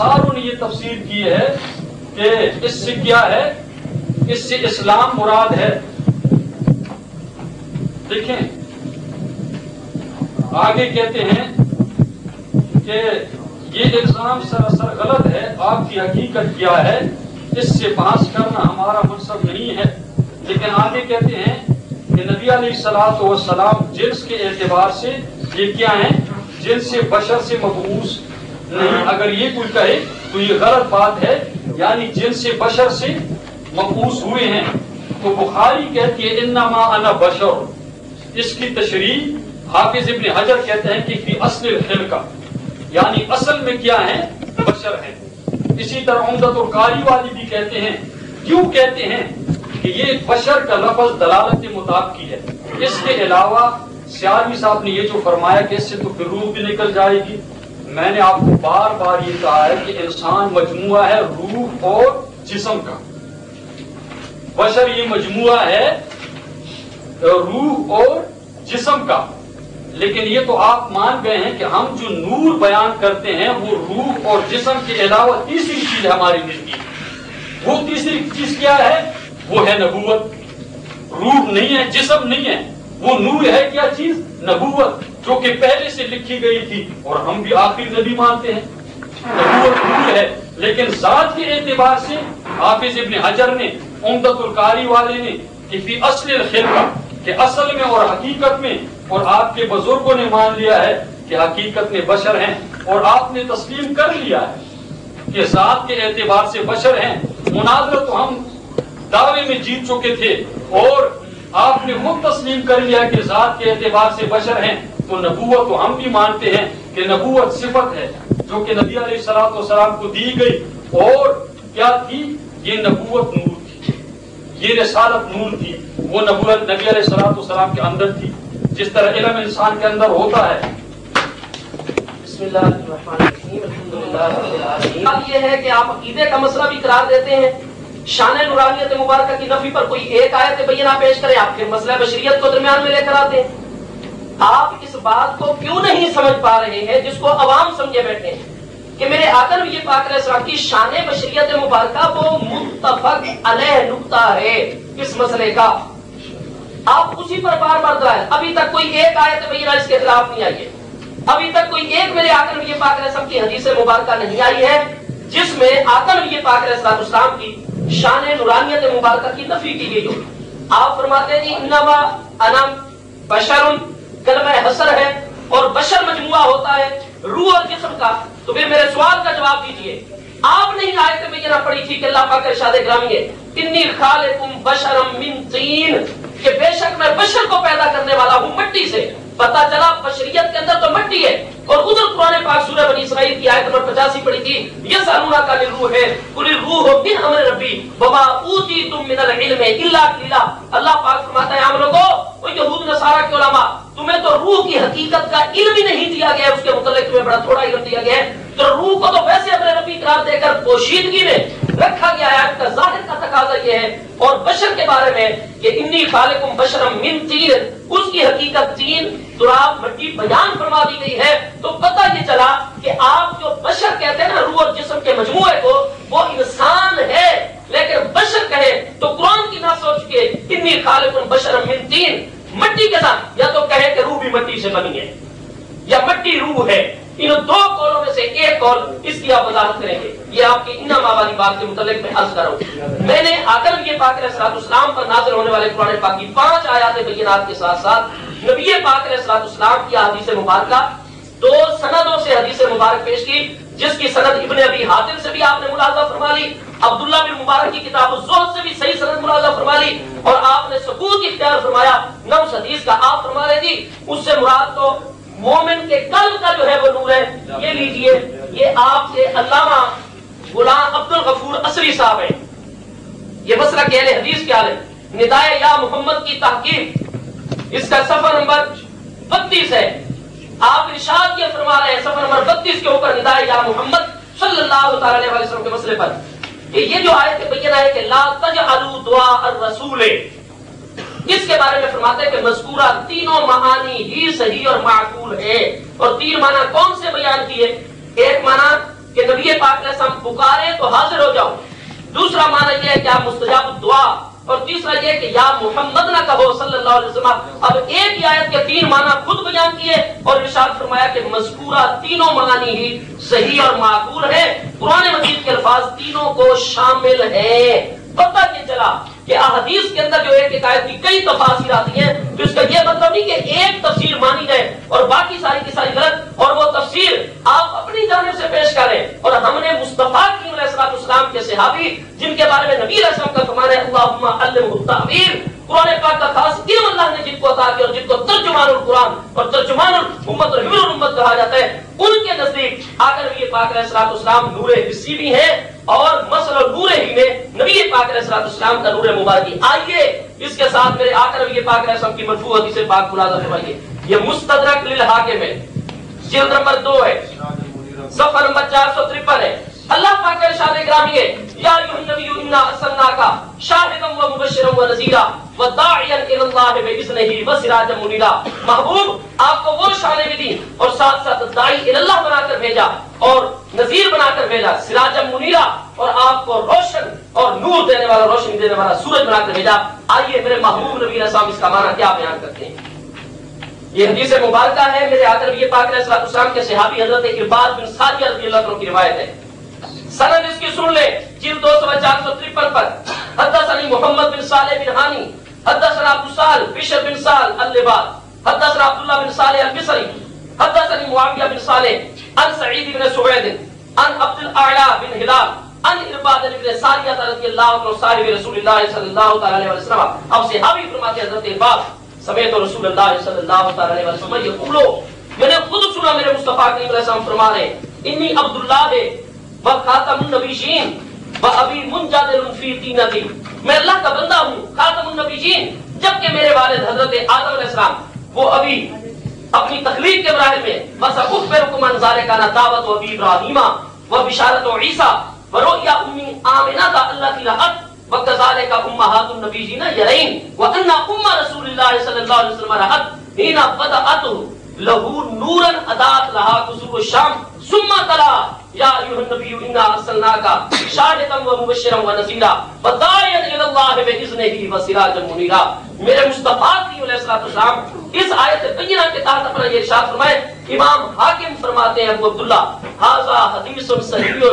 ساروں نے یہ تفسیر کی ہے کہ اس سے کیا ہے، اس سے اسلام مراد ہے۔ دیکھیں آگے کہتے ہیں کہ یہ الزام سراسر غلط ہے، آپ کی حقیقت کیا ہے اس سے بحث کرنا ہمارا منصب نہیں ہے۔ لیکن آگے کہتے ہیں کہ نبی علیہ الصلوۃ والسلام جنس کے اعتبار سے یہ کیا ہیں، جنس سے بشر سے مبعوث نہیں۔ اگر یہ کوئی کہے تو یہ غلط بات ہے، یعنی جنس سے بشر سے مبعوث ہوئے ہیں۔ تو بخاری کہتی ہے انما انا بشر، اس کی تشریح حافظ ابن حجر کہتے ہیں کہ فی اصل الخلقہ، یعنی اصل میں کیا ہیں، بشر ہیں۔ اسی طرح عمدۃ القاری والی بھی کہتے ہیں، کیوں کہتے ہیں کہ یہ بشر کا لفظ دلالت مطابقی ہے۔ اس کے علاوہ سیالوی صاحب نے یہ جو فرمایا کہ اس سے تو پھر روح بھی نکل جائے گی، میں نے آپ کو بار بار یہ کہا ہے کہ انسان مجموعہ ہے روح اور جسم کا، بشر یہ مجموعہ ہے روح اور جسم کا۔ لیکن یہ تو آپ مان گئے ہیں کہ ہم جو نور بیان کرتے ہیں وہ روح اور جسم کے علاوہ تیسری چیز ہے ہماری زندگی۔ وہ تیسری چیز کیا ہے؟ وہ ہے نبوت۔ روح نہیں ہے، جسم نہیں ہے، وہ نور ہے کیا چیز؟ نبوت، جو کہ پہلے سے لکھی گئی تھی اور ہم بھی آخری نبی مانتے ہیں۔ نبوت نور ہے، لیکن ذات کے اعتبار سے حافظ ابن حجر نے، عمدۃ القاری والے نے کہ فی اصل الخلقہ، کہ اصل میں اور حقیقت میں، اور آپ کے بزرگوں نے مان لیا ہے کہ حقیقت میں بشر ہیں، اور آپ نے تسلیم کر لیا ہے کہ ذات کے اعتبار سے بشر ہیں۔ مناظرہ تو ہم دعوے میں جیت چکے تھے اور آپ نے خود تسلیم کر لیا کہ ذات کے اعتبار سے بشر ہیں۔ تو نبوت تو ہم بھی مانتے ہیں کہ نبوت صفت ہے جو کہ نبی علیہ الصلوۃ والسلام کو دی گئی، اور کیا تھی؟ یہ نبوت نور تھی، یہ رسالت نور تھی، وہ نبوت نبی علیہ الصلوۃ والسلام کے اندر تھی، جس طرح علم انسان کے اندر ہوتا ہے۔ بسم اللہ الرحمن الرحیم، الحمدللہ رب العالمین۔ اب یہ ہے کہ آپ عقیدے کا مسئلہ بھی قرار دیتے ہیں، شان نورانیت مبارکہ کی نفی پر کوئی ایک آیت بینہ پیش کریں، آپ پھر مسئلہ بشریت کو درمیان میں لے کر آتے ہیں۔ آپ اس بات کو کیوں نہیں سمجھ پا رہے ہیں جس کو عوام سمجھے بیٹھے ہیں کہ میرے آقا نبی پاک علیہ السلام کی شان بشریت مبارکہ وہ متفق علیہ نقطہ ہے اس مسئلے کا، آپ اسی پر بار بار دلائل۔ ابھی تک کوئی ایک آیت بینہ اس کے خلاف نہیں آئی ہے، ابھی تک کوئی ایک میرے آقا نبی پاک علیہ السلام کی حدیث مبارکہ نہیں آئی ہے جس میں آقا نبی پاک علیہ السلام کی شان نورانیت مبارکہ کی نفی کی گئی ہو۔ آپ فرماتے ہیں انما انا بشر، کلمہ حصر ہے، اور بشر مجموعہ ہوتا ہے روح اور جسم کا۔ تو پھر میرے سوال کا جواب دیجئے، آپ نے آیت بینہ پڑھی تھی کہ اللہ پاک کا ارشاد گرامی ہے انی خالقکم بشرا من طین، کہ بے شک میں بشر کو پیدا کرنے والا ہوں مٹی سے۔ پتا چلا بشریت کے اندر تو مٹی ہے، اور ادھر قرآن پاک سورہ بنی اسرائیل کی آیت نمبر 85 پڑھی تھی یسألونک عن الروح قل الروح من امر ربی وما اوتیتم من العلم الا قلیلا۔ اللہ پاک فرماتا ہے عام لوگوں، وہ یہود نصارہ کے علماء، تمہیں تو روح کی حقیقت کا علم ہی نہیں دیا گیا، اس کے متعلق تمہیں بڑا تھوڑا علم دیا گیا ہے، تو روح کو تو ویسے امر ربی قرار دے کر پوشیدگی میں رکھا گیا ہے۔ کا ظاہر کا تقاضا یہ ہے، اور بشر کے بارے میں کہ انی خالقکم بشرا من طین، اس کی حقیقت طین تراب مٹی بیان فرما دی گئی ہے۔ تو پتہ یہ چلا کہ آپ جو بشر کہتے ہیں نا روح اور جسم کے مجموعے کو، وہ انسان ہے، لیکن بشر کہے تو قرآن کی نہ سوچ کے انی خالقکم بشرا من طین مٹی کے ساتھ، یا تو کہے کہ روح بھی مٹی سے بنی ہے یا مٹی روح ہے، ان دو قولوں میں سے ایک قول اس کی آپ وضاحت کریں گے۔ یہ آپ کی انما والی بات کے متعلق میں عرض کر رہا ہوں۔ میں نے آقا نبی پاک علیہ الصلوۃ والسلام پر نازل ہونے والے قرآن پاک کی 5 آیات بینات کے ساتھ ساتھ نبی پاک علیہ الصلوۃ والسلام کی حدیث مبارکہ 2 سندوں سے حدیث مبارک پیش کی، جس کی سند ابن ابی حاتم سے بھی آپ نے ملاحظہ فرما لی، عبداللہ بن مبارک کی کتاب الزہد سے بھی صحیح سند ملاحظہ فرما لی، اور آپ نے ثبوت اختیار فرمایا نفس حدیث کا۔ آپ فرما رہے جی اس سے مراد تو مومن کے قلب کا جو ہے وہ نور ہے۔ یہ لیجئے، یہ آپ کے علامہ غلام عبد الغفور اصری صاحب ہیں، یہ مسلک اہل حدیث کے عالم، ندائے یا محمد کی تحقیق، اس کا صفحہ نمبر 32 ہے۔ آپ ارشاد یہ فرما رہے ہیں صفحہ نمبر 32 کے اوپر ندائے یا محمد صلی اللہ تعالی علیہ وسلم کے مسئلے پر کہ یہ جو آیت بینہ ہے کہ لا تجعلوا دعاء الرسول، اس کے بارے میں فرماتے ہیں کہ مذکورہ تینوں معانی ہی صحیح اور معقول ہے۔ اور 3 معنی کون سے بیان کیے؟ ایک معنی کہ نبی پاک علیہ السلام پکارے تو حاضر ہو جاؤ، دوسرا معنی یہ ہے کہ آپ مستجاب دعا، اور تیسرا یہ کہ یا محمد نہ کہو صلی اللہ علیہ وسلم۔ اب ایک ہی آیت کے تین معنی خود بیان کیے اور ارشاد فرمایا کہ مذکورہ تینوں معانی ہی صحیح اور معقول ہیں، قرآن مجید کے الفاظ تینوں کو شامل ہیں۔ پتہ یہ چلا کہ احادیث کے اندر جو ایک آیت کی کئی تفاسیر آتی ہیں تو اس کا یہ مطلب نہیں کہ ایک تفسیر مانی جائے اور باقی ساری کی ساری غلط، اور وہ تفسیر آپ اپنی جانب سے پیش کریں۔ اور ہم نے مصطفیٰ کریم علیہ السلام کے صحابی جن کے بارے میں نبی علیہ السلام کا فرمان ہے اللہم علمہ التعبیر، قرآن پاک کا خاص علم اللہ نے جن کو عطا کیا اور جن کو ترجمان القرآن اور ترجمان الامت اور حبر الامت کہا جاتا ہے، ان کے نزدیک اگر نبی پاک علیہ السلام نور حسی بھی ہیں اور مثلا نور ہی میں نبی پاک علیہ السلام کا نور مبارکی۔ آئیے اس کے ساتھ میرے آقا نبی پاک علیہ السلام کی مرفوع حدیث پاک ملاحظہ فرمائیے، یہ مستدرک للحاکم ہے، جلد نمبر 2 ہے، صفحہ نمبر 453 ہے۔ اللہ پاک کا ارشاد گرامی ہے یا ایھا النبی انا ارسلناک شاہدا و مبشرا و نذیرا وداعیا الی اللہ باذنہ وسراجا منیرا۔ محبوب آپ کو وہ شانیں بھی دی اور ساتھ ساتھ داعی الی اللہ بنا کر بھیجا اور نذیر بنا کر بھیجا، سراجا منیرا، اور آپ کو روشن اور نور دینے والا، روشنی دینے والا سورج بنا کر بھیجا۔ آئیے میرے محبوب نبی علیہ السلام اس کا معنی کیا بیان کرتے ہیں۔ یہ حدیث مبارکہ ہے میرے آقا نبی پاک علیہ السلام کے صحابی حضرت عباد بن ساریہ رضی اللہ عنہ کی روایت ہے، سند اس کی سن لے، جلد 253 پر۔ حدثني محمد بن صالح بن ہانی حدثنا ابو سال بشر بن سال اللباد حدثنا عبد الله بن صالح البصري حدثني معاوية بن صالح عن سعيد بن سعيد عن عبد الاعلى بن هلال عن عباد بن ساریہ رضی اللہ عنہ صاحب رسول اللہ صلی اللہ علیہ وسلم۔ اب صحابی فرماتے ہیں حضرت عباد سمیت رسول اللہ صلی اللہ علیہ وسلم یقولو، میں نے خود سنا میرے مصطفیٰ کریم علیہ السلام فرما رہے انی عبداللہ وخاتم النبیین وابی منجادل فی طینتی، میں اللہ کا بندہ ہوں، خاتم النبیین، جبکہ میرے والد حضرت آدم علیہ السلام وہ ابھی اپنی تخلیق کے مراحل میں وَسَأُخْبِرُكُمْ عَنْ ذَلِكَ نَتَابَتُ وَبِي إِبْرَاهِيمَ وَبِشَارَةُ عِيسَى وَرُؤْيَا أُمِّ آمِنَةَ الَّتِي لَهَتْ وَكَذَلِكَ أُمَّهَاتُ النَّبِيِّينَ يَرَيْنَ وَأَنَّ أُمَّ رَسُولِ اللَّهِ صَلَّى اللَّهُ عَلَيْهِ وسلم رَأَتْ حِينَ بَدَأَتْ لَهُ نُورًا أَضَاءَتْ لَهَا قُصُورُ الشَّامِ ثم تلا یا ایھا النبی انا ارسلناک شاہدا ومبشرا ونذیرا وداعیا الی اللہ باذنہ وسراجا منیرا۔ میرے مصطفیٰ کی علیہ السلام اس آیت بینہ کے تحت اپنا یہ ارشاد فرمائے۔ امام حاکم فرماتے ہیں ابو عبداللہ ھذا حدیث صحیح،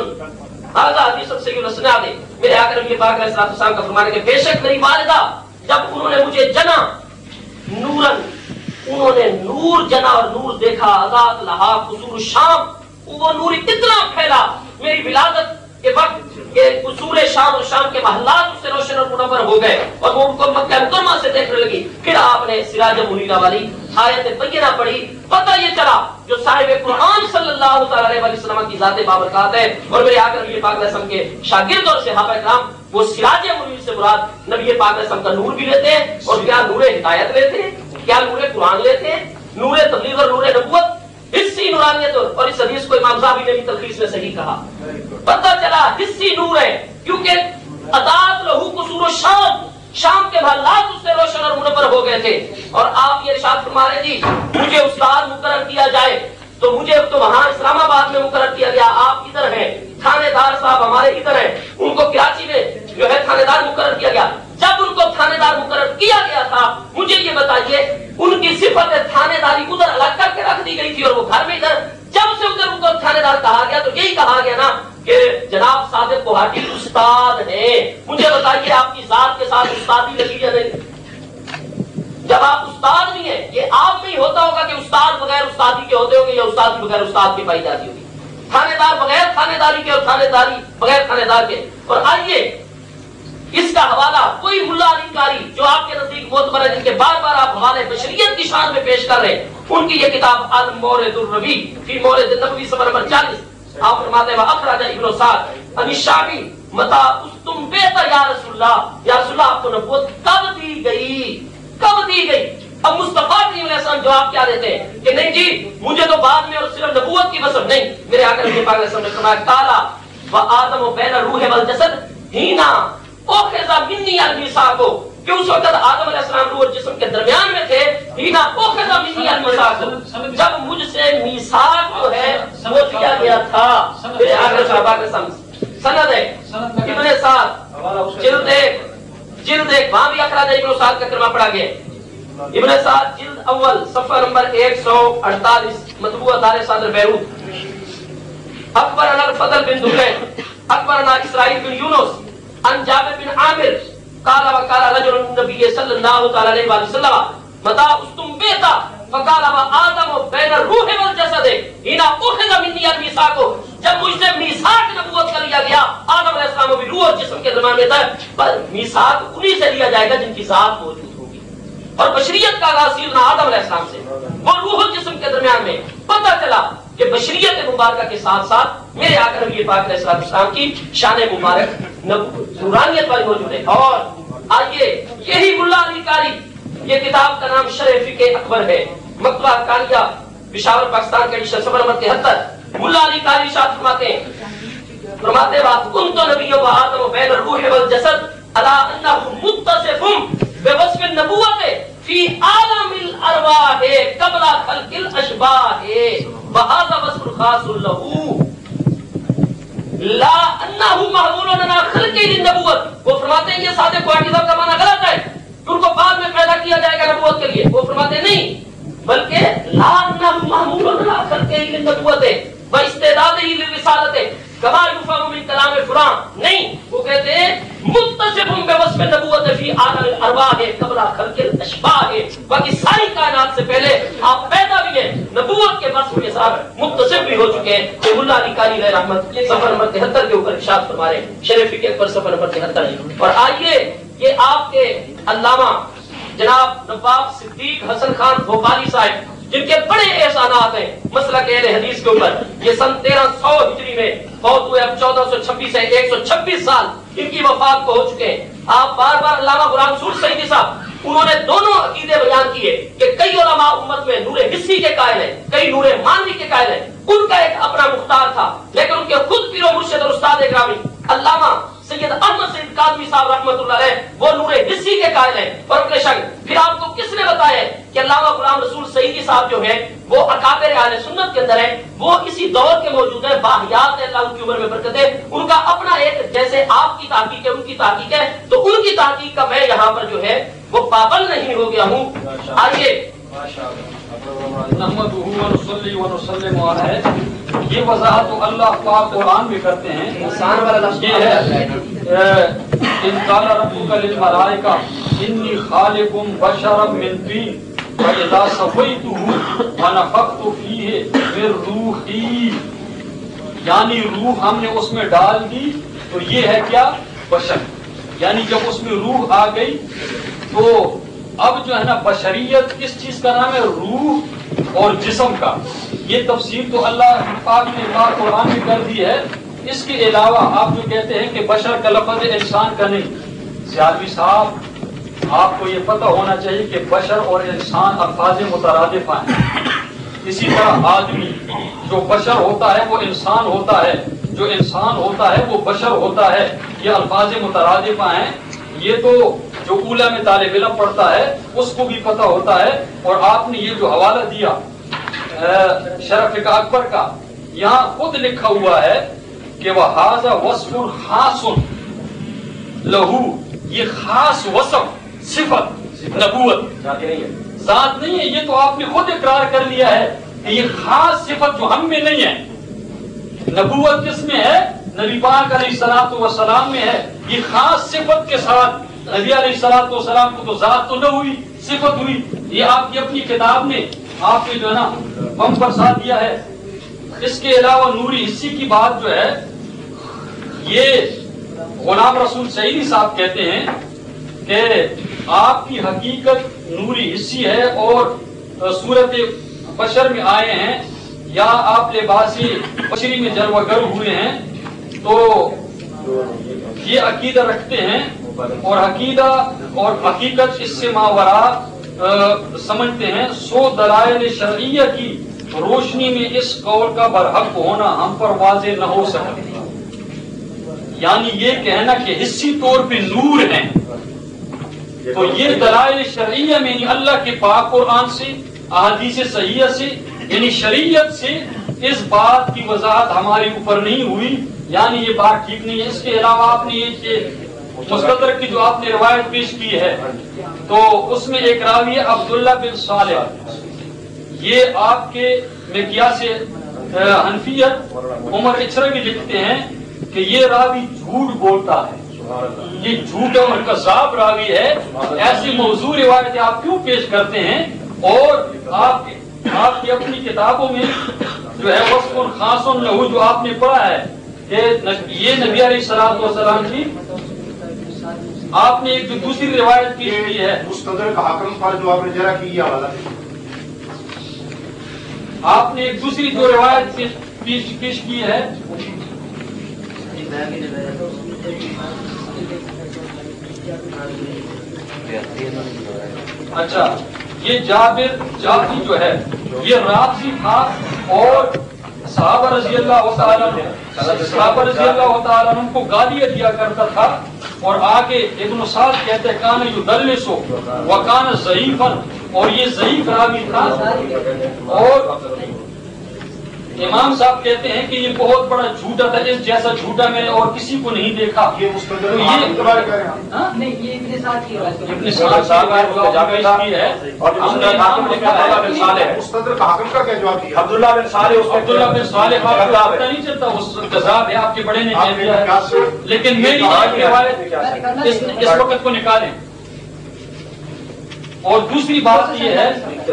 ھذا حدیث صحیح الاسناد۔ میرے آقا نبی پاک علیہ السلام کا فرمان ہے کہ بے شک میری والدہ جب انہوں نے مجھے جنا نورن، انہوں نے نور جنا اور نور دیکھا، اضاءت لہا قصور الشام، وہ نور اتنا پھیلا میری ولادت کے وقت کہ قصور شام اور شام کے محلات اس سے روشن اور منور ہو گئے اور وہ ان کو مکہ مکرمہ سے دیکھنے لگی۔ پھر آپ نے سراج منیرہ والی آیت بینہ پڑھی، پتہ یہ چلا جو صاحب قرآن صلی اللہ علیہ وسلم کی ذات بابرکات ہے اور میرے آقا نبی پاک علیہ السلام کے شاگرد اور صحابہ کرام وہ سراج منیر سے مراد نبی پاک علیہ السلام کا نور بھی لیتے ہیں اور کیا نور ہدایت لیتے ہیں، کیا نور قرآن لیتے ہیں، نور تبلیغ اور نور نبوت، حصی نورانیت۔ اور اس حدیث کو امام زاہبی نے بھی تلخیص میں صحیح کہا، پتہ چلا حصی نور ہے کیونکہ اضاءت لہو قصور الشام، شام کے محلات اس سے روشن اور منور ہو گئے تھے۔ اور آپ یہ ارشاد فرما رہے جی مجھے استاد مقرر کیا جائے تو مجھے تو وہاں اسلام آباد میں مقرر کیا گیا، آپ ادھر ہیں، تھانے دار صاحب ہمارے ادھر ہیں، ان کو کراچی میں جو ہے تھانے دار مقرر کیا گیا۔ جب ان کو تھانے دار مقرر کیا گیا تھا مجھے یہ بتائیے ان کی صفت تھانے داری ادھر الگ کر کے رکھ دی گئی تھی اور وہ گھر میں ادھر، جب سے ادھر ان کو تھانے دار کہا گیا تو یہی کہا گیا نا کہ جناب صادق کوہاٹی استاد ہیں، مجھے بتائیے آپ کی ذات کے ساتھ استادی لگی یا نہیں؟ جب آپ استاد بھی ہیں، یہ آپ میں ہی ہوتا ہوگا کہ استاد بغیر استادی کے ہوتے ہوں گے یا استاد بغیر استاد کے پائی جاتی ہوگی، تھانے دار بغیر تھانے داری کے اور تھانے داری بغیر تھانے دار کے۔ اور آئیے اس کا حوالہ کوئی ملا علی قاری جو آپ کے نزدیک معتبر ہے، جن کے بار بار آپ حوالے بشریت کی شان میں پیش کر رہے ہیں، ان کی یہ کتاب المورد الربی فی مورد النبوی صفحہ نمبر 40 آپ فرماتے ہیں اخرج ابن سعد عن الشعبی متى استنبئت یا رسول اللہ، یا رسول اللہ آپ کو نبوت کب دی گئی، کب دی گئی؟ اب مصطفیٰ کریم علیہ السلام جواب کیا دیتے ہیں کہ نہیں جی مجھے تو بعد میں اور صرف نبوت کی وصف نہیں، میرے آقا نبی پاک علیہ السلام نے فرمایا کالا وآدم بین الروح والجسد ہینا اوخذ منی المیثاق، کہ اس وقت آدم علیہ السلام روح اور جسم کے درمیان میں تھے ہینا اخذ منی المیثاق، جب مجھ سے میثاق جو ہے وہ لیا گیا تھا. میرے آخر صحابہ کے سمجھ سند ہے ابن سعد جلد ایک وہاں بھی اخراج ابن سعد کا کلمہ پڑھا گیا. ابن سعد جلد اول صفحہ نمبر 148 مطبوع دار صدر بیروت. اکبرنا الفضل بن دکین اکبرنا اسرائیل بن یونس عن جابر بن عامر قال وقال رجل النبي صلی اللہ علیہ وسلم متى استنبئت فقال وآدم بین الروح والجسد حين اخذ مني الميثاق، جب مجھ سے میثاق نبوت کا لیا گیا آدم علیہ السلام بھی روح اور جسم کے درمیان میں تھا، پر میثاق انہی سے لیا جائے گا جن کی ذات موجود ہوگی. اور بشریت کا آغاز سیدنا آدم علیہ السلام سے، وہ روح اور جسم کے درمیان میں پتہ چلا کہ بشریت مبارکہ کے ساتھ ساتھ میرے آقا نبی پاک علیہ السلام کی شان مبارک نورانیت والی موجود ہے. اور آئیے یہی ملا علی قاری، یہ کتاب کا نام شرح فقہ اکبر ہے، مکتبہ کالیہ پشاور پاکستان کا ایشا صفحہ نمبر 73. ملا علی قاری ارشاد فرماتے بات کنت نبی و آدم بین الروح والجسد الا انہ متصف بوصف النبوت فی عالم الارواح قبل خلق الاشباح وهذا وصف خاص له لا انہ محمول علی خلق النبوت. وہ فرماتے ہیں یہ سادے کوارٹیزم کا معنی غلط ہے، ان کو بعد میں پیدا کیا جائے گا نبوت کے لیے. وہ فرماتے نہیں، بلکہ لا انہ محمول علی خلق النبوت و استعدادہ للرسالت کما یفهم من کلام فلان. نہیں، وہ کہتے ہیں متصف بوصف نبوت فی عالم الارواح قبل خلق الاشباح، باقی ساری کائنات سے پہلے آپ پیدا بھی ہیں، نبوت کے وصف کے ساتھ متصف بھی ہو چکے ہیں. کہ ملا علی قاری علیہ رحمت صفحہ نمبر 73 کے اوپر ارشاد فرما رہے ہیں، شرح فقہ اکبر صفحہ نمبر 73. اور آئیے یہ آپ کے علامہ جناب نواب صدیق حسن خان بھوپالی صاحب، جن کے بڑے احسانات ہیں مسلک اہل حدیث کے اوپر، یہ سن 1300 ہجری میں فوت ہوئے، اب 1426 ہے، 126 سال ان کی وفات کو ہو چکے ہیں. آپ بار بار علامہ غلام سور سعیدی صاحب، انہوں نے دونوں عقیدے بیان کیے کہ کئی علماء امت میں نور حسی کے قائل ہیں، کئی نور مانوی کے قائل ہیں. ان کا ایک اپنا مختار تھا، لیکن ان کے خود پیر و مرشد اور استاد گرامی علامہ سید احمد سید کاظمی صاحب رحمۃ اللہ علیہ وہ نور حسی کے قائل ہیں. اور اپنے شک پھر آپ کو کس نے بتایا کہ علامہ غلام رسول سعیدی صاحب جو ہیں وہ اکابر اہل سنت کے اندر ہیں، وہ اسی دور کے موجود ہیں، باحیات اللہ ان کی عمر میں برکت ہے. ان کا اپنا ایک، جیسے آپ کی تحقیق ہے ان کی تحقیق ہے، تو ان کی تحقیق کا میں یہاں پر جو ہے وہ پابند نہیں ہو گیا ہوں. آئیے نحمدہ ونصلی ونسلم علیہ، یہ وضاحت تو اللہ پاک قرآن میں کرتے ہیں. انسان والا لفظ یہ ہے اذ قال ربک للملائکہ انی خالق بشرا من طین فاذا سویتہ ونفخت فیہ من روحی، یعنی روح ہم نے اس میں ڈال دی تو یہ ہے کیا؟ بشر. یعنی جب اس میں روح آ گئی تو اب جو ہے نا بشریت کس چیز کا نام ہے؟ روح اور جسم کا. یہ تفسیر تو اللہ پاک نے پاک قرآن میں کر دی ہے. اس کے علاوہ آپ جو کہتے ہیں کہ بشر کا لفظ انسان کا نہیں، سیالوی صاحب آپ کو یہ پتہ ہونا چاہیے کہ بشر اور انسان الفاظ مترادف ہیں. اسی طرح آدمی جو بشر ہوتا ہے وہ انسان ہوتا ہے، جو انسان ہوتا ہے وہ بشر ہوتا ہے. یہ الفاظ مترادف ہیں. یہ تو جو اولیاء میں طالب علم پڑھتا ہے اس کو بھی پتہ ہوتا ہے. اور آپ نے یہ جو حوالہ دیا شرح فقہ اکبر کا، یہاں خود لکھا ہوا ہے کہ وَهَذَا وَصْفٌ خَاصٌ لَهُ، یہ خاص وصف صفت نبوت ذات نہیں ہے. یہ تو آپ نے خود اقرار کر لیا ہے کہ یہ خاص صفت جو ہم میں نہیں ہے. نبوت کس میں ہے؟ نبی پاک علیہ الصلوۃ والسلام میں ہے. یہ خاص صفت کے ساتھ نبی علیہ الصلوۃ والسلام کو تو ذات تو نہ ہوئی، صفت ہوئی. یہ آپ کی اپنی کتاب نے آپ نے جو ہے نا بم برسا دیا ہے. اس کے علاوہ نوری حصی کی بات جو ہے یہ غلام رسول سعیدی صاحب کہتے ہیں کہ آپ کی حقیقت نوری حصی ہے اور صورت بشر میں آئے ہیں یا آپ لباسی بشری میں جر و گر ہوئے ہیں. تو یہ عقیدہ رکھتے ہیں اور عقیدہ اور حقیقت اس سے ماورا سمجھتے ہیں. سو دلائل شرعیہ کی روشنی میں اس قول کا برحق ہونا ہم پر واضح نہ ہو سکتا. یعنی یہ کہنا کہ حصی طور پہ نور ہیں، تو یہ دلائل شرعیہ میں اللہ کے پاک قرآن سے، احادیث صحیحہ سے، یعنی شریعت سے اس بات کی وضاحت ہمارے اوپر نہیں ہوئی، یعنی یہ بات ٹھیک نہیں ہے۔ اس کے علاوہ آپ نے یہ مستدرک کی جو آپ نے روایت پیش کی ہے تو اس میں ایک راوی ہے عبداللہ بن صالح، یہ آپ کے مقیاس حنفیت عمر اچربی لکھتے ہیں کہ یہ راوی جھوٹ بولتا ہے، یہ جھوٹ اور کذاب راوی ہے، ایسی موضوع روایتیں آپ کیوں پیش کرتے ہیں؟ اور آپ کی اپنی کتابوں میں جو ہے وصف خاص لہو جو آپ نے پڑھا ہے کہ یہ نبی علیہ الصلوۃ والسلام کی، آپ نے ایک جو دوسری روایت پیش کی ہے مستدرک حاکم پر جو آپ نے جرا کی یہ حوالہ ہے، آپ نے ایک دوسری جو روایت پیش کی ہے اچھا، یہ جابر جابری جو ہے یہ رابطی تھا اور صحابہ رضی اللہ تعالیٰ عنہ کو گالیاں دیا کرتا تھا، اور آگے ابن سعد کہتے ہیں کان یدلس وکان ضعیفا، اور یہ ضعیف راوی تھا، اور امام صاحب کہتے ہیں کہ یہ بہت بڑا جھوٹا تھا، اس جیسا جھوٹا میں نے اور کسی کو نہیں دیکھا۔ یہ مستدرک حاکم کے بارے میں نہیں، یہ ابن سعد کی بات ابن سعد کی ہے، اور مستدرک حاکم کا کیا جواب دیا؟ عبداللہ بن صالح پتہ نہیں چلتا اس کذاب ہے، آپ کے بڑے نے کہہ دیا ہے، لیکن میری روایت اس وقت کو نکالیں۔ اور دوسری بات یہ ہے اس کے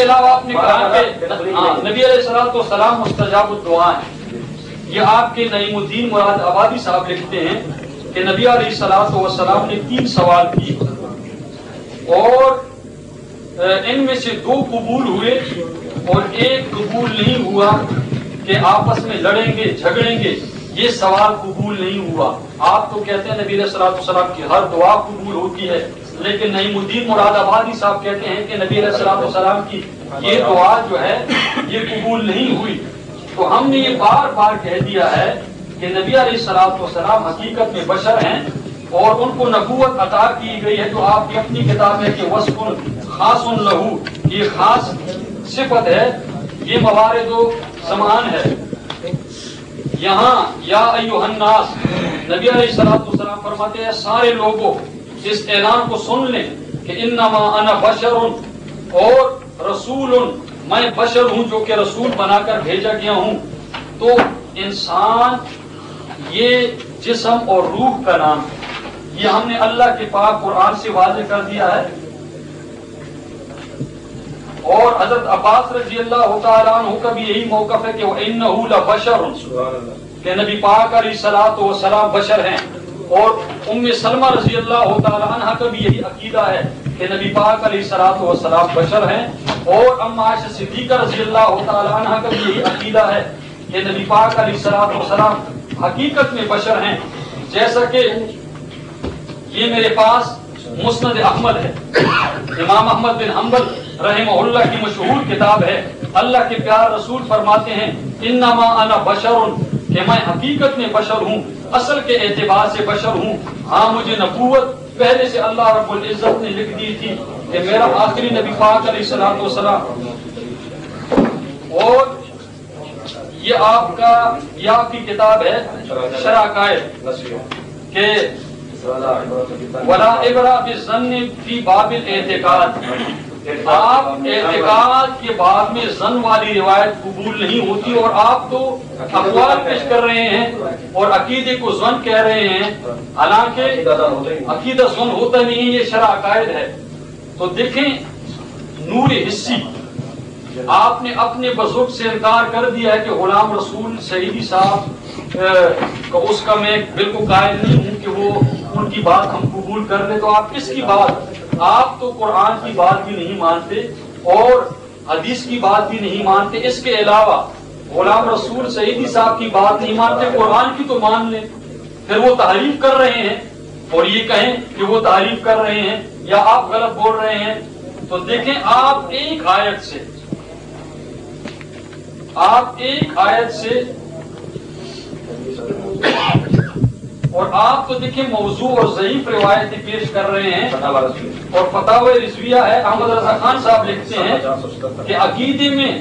علاوہ آپ نے کہا کہ نبی علیہ الصلوۃ والسلام مستجاب الدعاء ہیں، یہ آپ کے نعیم الدین مراد آبادی صاحب لکھتے ہیں کہ نبی علیہ الصلوۃ والسلام نے 3 سوال کی اور ان میں سے 2 قبول ہوئے اور 1 قبول نہیں ہوا کہ آپس میں لڑیں گے جھگڑیں گے، یہ سوال قبول نہیں ہوا۔ آپ تو کہتے ہیں نبی علیہ الصلوۃ والسلام کی ہر دعا قبول ہوتی ہے، لیکن نعیم الدین مراد آبادی صاحب کہتے ہیں کہ نبی علیہ الصلوۃ والسلام کی یہ دعا جو ہے یہ قبول نہیں ہوئی۔ تو ہم نے یہ بار بار کہہ دیا ہے کہ نبی علیہ الصلوۃ والسلام حقیقت میں بشر ہیں اور ان کو نبوت عطا کی گئی ہے، جو آپ کی اپنی کتاب ہے کہ وصف خاص لہو، یہ خاص صفت ہے، یہ موارد و زمان ہے۔ یہاں یا ایھا الناس، نبی علیہ الصلوۃ والسلام فرماتے ہیں سارے لوگوں اس اعلان کو سن لیں کہ انما انا بشر، اور رسول، میں بشر ہوں جو کہ رسول بنا کر بھیجا گیا ہوں۔ تو انسان یہ جسم اور روح کا نام ہے، یہ ہم نے اللہ کے پاک قرآن سے واضح کر دیا ہے۔ اور حضرت عباس رضی اللہ تعالیٰ عنہ کا بھی یہی موقف ہے کہ وَإِنَّهُ لَبَشَرٌ، کہ نبی پاک علیہ الصلوۃ والسلام بشر ہیں، اور ام سلمہ رضی اللہ تعالیٰ عنہ کا بھی یہی عقیدہ ہے کہ نبی پاک علیہ الصلوۃ والسلام بشر ہیں، اور ام عائشہ صدیقہ رضی اللہ تعالیٰ عنہ کا بھی یہی عقیدہ ہے کہ نبی پاک علیہ الصلوۃ والسلام حقیقت میں بشر ہیں۔ جیسا کہ یہ میرے پاس مسند احمد ہے، امام احمد بن حنبل رحمہ اللہ کی مشہور کتاب ہے، اللہ کے پیار رسول فرماتے ہیں انما انا بشر، کہ میں حقیقت میں بشر ہوں، اصل کے اعتبار سے بشر ہوں۔ ہاں مجھے نبوت پہلے سے اللہ رب العزت نے لکھ دی تھی کہ میرا آخری نبی پاک علیہ الصلوۃ والسلام، اور یہ آپ کی کتاب ہے شرح عقائد کہ ولا عبرہ بالظن فی باب الاعتقاد، آپ اعتقاد کے بعد میں ظن والی روایت قبول نہیں ہوتی، اور آپ تو اقوال پیش کر رہے ہیں اور عقیدے کو ظن کہہ رہے ہیں، حالانکہ عقیدہ ظن ہوتا نہیں، یہ شرح عقائد ہے۔ تو دیکھیں نور حسی، آپ نے اپنے بزرگ سے انکار کر دیا ہے کہ غلام رسول سعیدی صاحب اس کا میں بالکل قائل نہیں ہوں کہ وہ ان کی بات ہم قبول کر لیں، تو آپ کس کی بات؟ آپ تو قرآن کی بات بھی نہیں مانتے اور حدیث کی بات بھی نہیں مانتے، اس کے علاوہ غلام رسول سعیدی صاحب کی بات نہیں مانتے، قرآن کی تو مان لیں۔ پھر وہ تحریف کر رہے ہیں اور یہ کہیں کہ وہ تعریف کر رہے ہیں یا آپ غلط بول رہے ہیں، تو دیکھیں آپ ایک آیت سے اور آپ تو دیکھیں موضوع اور ضعیف روایتیں پیش کر رہے ہیں، اور فتاوی رضویہ ہے، احمد رضا خان صاحب لکھتے ہیں کہ عقیدے میں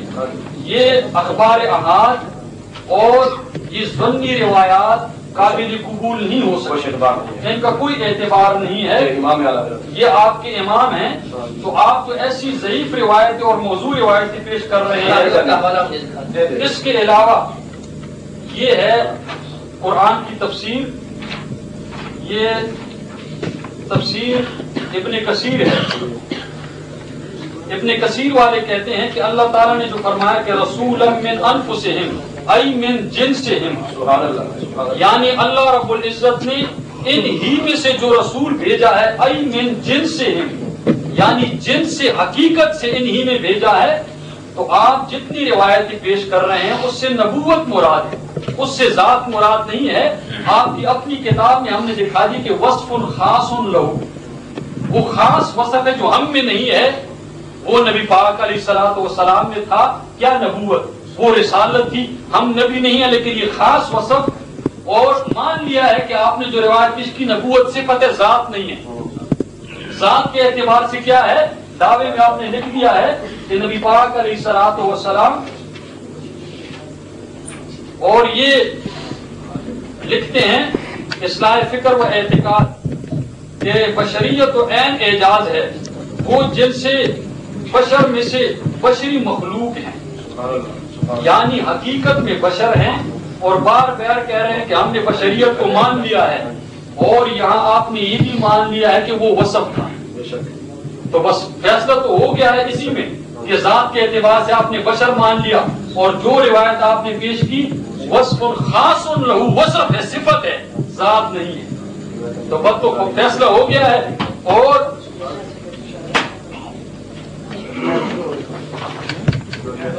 یہ اخبار احاد اور یہ ظنی روایات قابل قبول نہیں ہو سکتے، ان کا کوئی اعتبار نہیں ہے، یہ آپ کے امام ہیں، تو آپ تو ایسی ضعیف روایتیں اور موضوع روایتیں پیش کر رہے ہیں۔ اس کے علاوہ یہ ہے قرآن کی تفسیر، یہ تفسیر ابن کثیر ہے۔ ابن کثیر والے کہتے ہیں کہ اللہ تعالیٰ نے جو فرمایا کہ رسولا من انفسہم ای من جنسہم، یعنی اللہ رب العزت نے ان ہی میں سے جو رسول بھیجا ہے، ای من جنسہم، یعنی جنس سے حقیقت سے ان ہی میں بھیجا ہے، تو آپ جتنی روایتیں پیش کر رہے ہیں اس سے نبوت مراد ہے، اس سے ذات مراد نہیں ہے۔ آپ کی اپنی کتاب میں ہم نے دکھا دی کہ وصف خاص لہو، وہ خاص وصف ہے جو ہم میں نہیں ہے، وہ نبی پاک علیہ الصلوۃ والسلام میں تھا۔ کیا نبوت؟ وہ رسالت تھی، ہم نبی نہیں ہیں، لیکن یہ خاص وصف، اور مان لیا ہے کہ آپ نے جو روایت پیش کی نبوت صفت ذات نہیں ہے۔ ذات کے اعتبار سے کیا ہے؟ دعوے میں آپ نے لکھ دیا ہے کہ نبی پاک علیہ الصلوۃ والسلام، اور یہ لکھتے ہیں اصلاح فکر و اعتقاد کہ بشریت و عین اعجاز ہے، وہ جن سے بشر میں سے بشری مخلوق ہیں، یعنی حقیقت میں بشر ہیں، اور بار بار کہہ رہے ہیں کہ ہم نے بشریت کو مان لیا ہے، اور یہاں آپ نے یہ بھی مان لیا ہے کہ وہ وصف تھا، تو بس فیصلہ تو ہو گیا ہے اسی میں کہ ذات کے اعتبار سے آپ نے بشر مان لیا، اور جو روایت آپ نے پیش کی وصف خاص لہو، وصف ہے، صفت ہے، ذات نہیں ہے، تو بس تو فیصلہ ہو گیا ہے۔ اور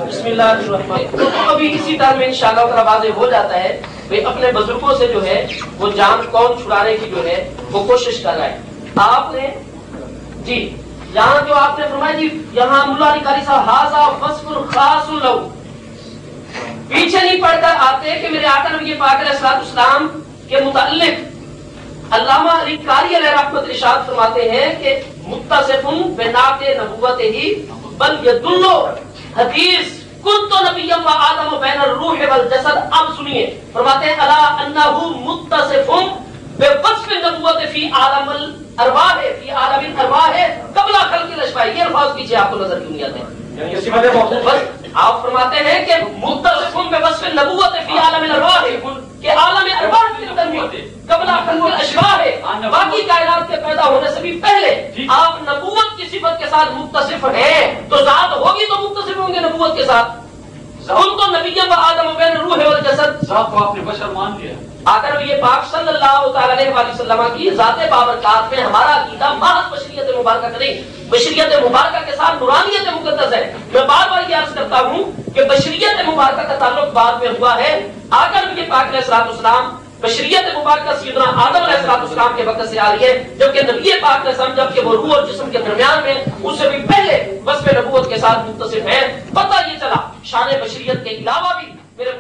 بسم اللہ الرحمن الرحیم، تو ابھی اسی طرح میں انشاءاللہ تعالی واضح ہو جاتا ہے کہ اپنے بزرگوں سے جو ہے وہ جان کون چھڑانے کی جو ہے وہ کوشش کر رہا ہے۔ آپ نے جی یہاں جو آپ نے فرمایا جی، یہاں ملا علی قاری صاحب ھذا وصف خاص لہو، پیچھے نہیں پڑھ کر آتے کہ میرے آقا نبی پاک علیہ الصلوۃ والسلام کے متعلق علامہ علی قاری علیہ رحمت ارشاد فرماتے ہیں کہ متصف بنعت نبوتہ بل یدل حدیث کنت نبیا و آدم بین الروح والجسد۔ اب سنیے، فرماتے ہیں الا انہ متصف بوصف نبوت فی عالم الارواح، فی عالم الارواح قبل خلق الاشباح۔ یہ الفاظ پیچھے آپ کو نظر کیوں نہیں آتے؟ آپ فرماتے ہیں کہ متصف بوصف نبوت فی عالم الارواح، کہ عالم ارواح کے اندر قبل خلق الاشباح، باقی کائنات کے پیدا ہونے سے بھی پہلے آپ نبوت کی صفت کے ساتھ متصف ہیں، تو ذات ہوگی تو متصف ہوں گے نبوت کے ساتھ۔ ان تو نبی و آدم بین الروح والجسد، ذات کو آپ نے بشر مان لیا۔ اگر یہ پاک صلی اللہ تعالی علیہ وسلم کی ذات بابرکات میں ہمارا عقیدہ محض بشریت مبارکہ کا نہیں، بشریت مبارکہ کے ساتھ نورانیت مقدس ہے۔ میں بار بار یہ عرض کرتا ہوں کہ بشریت مبارکہ کا تعلق بعد میں ہوا ہے، آقا نبی پاک علیہ الصلوۃ والسلام بشریت مبارکہ سیدنا آدم علیہ السلام کے وقت سے آ رہی ہے، جبکہ نبی پاک نے سمجھا کہ وہ روح اور جسم کے درمیان میں اس سے بھی پہلے وصف نبوت کے ساتھ متصف ہے۔ پتہ یہ چلا شان بشریت کے علاوہ بھی میرے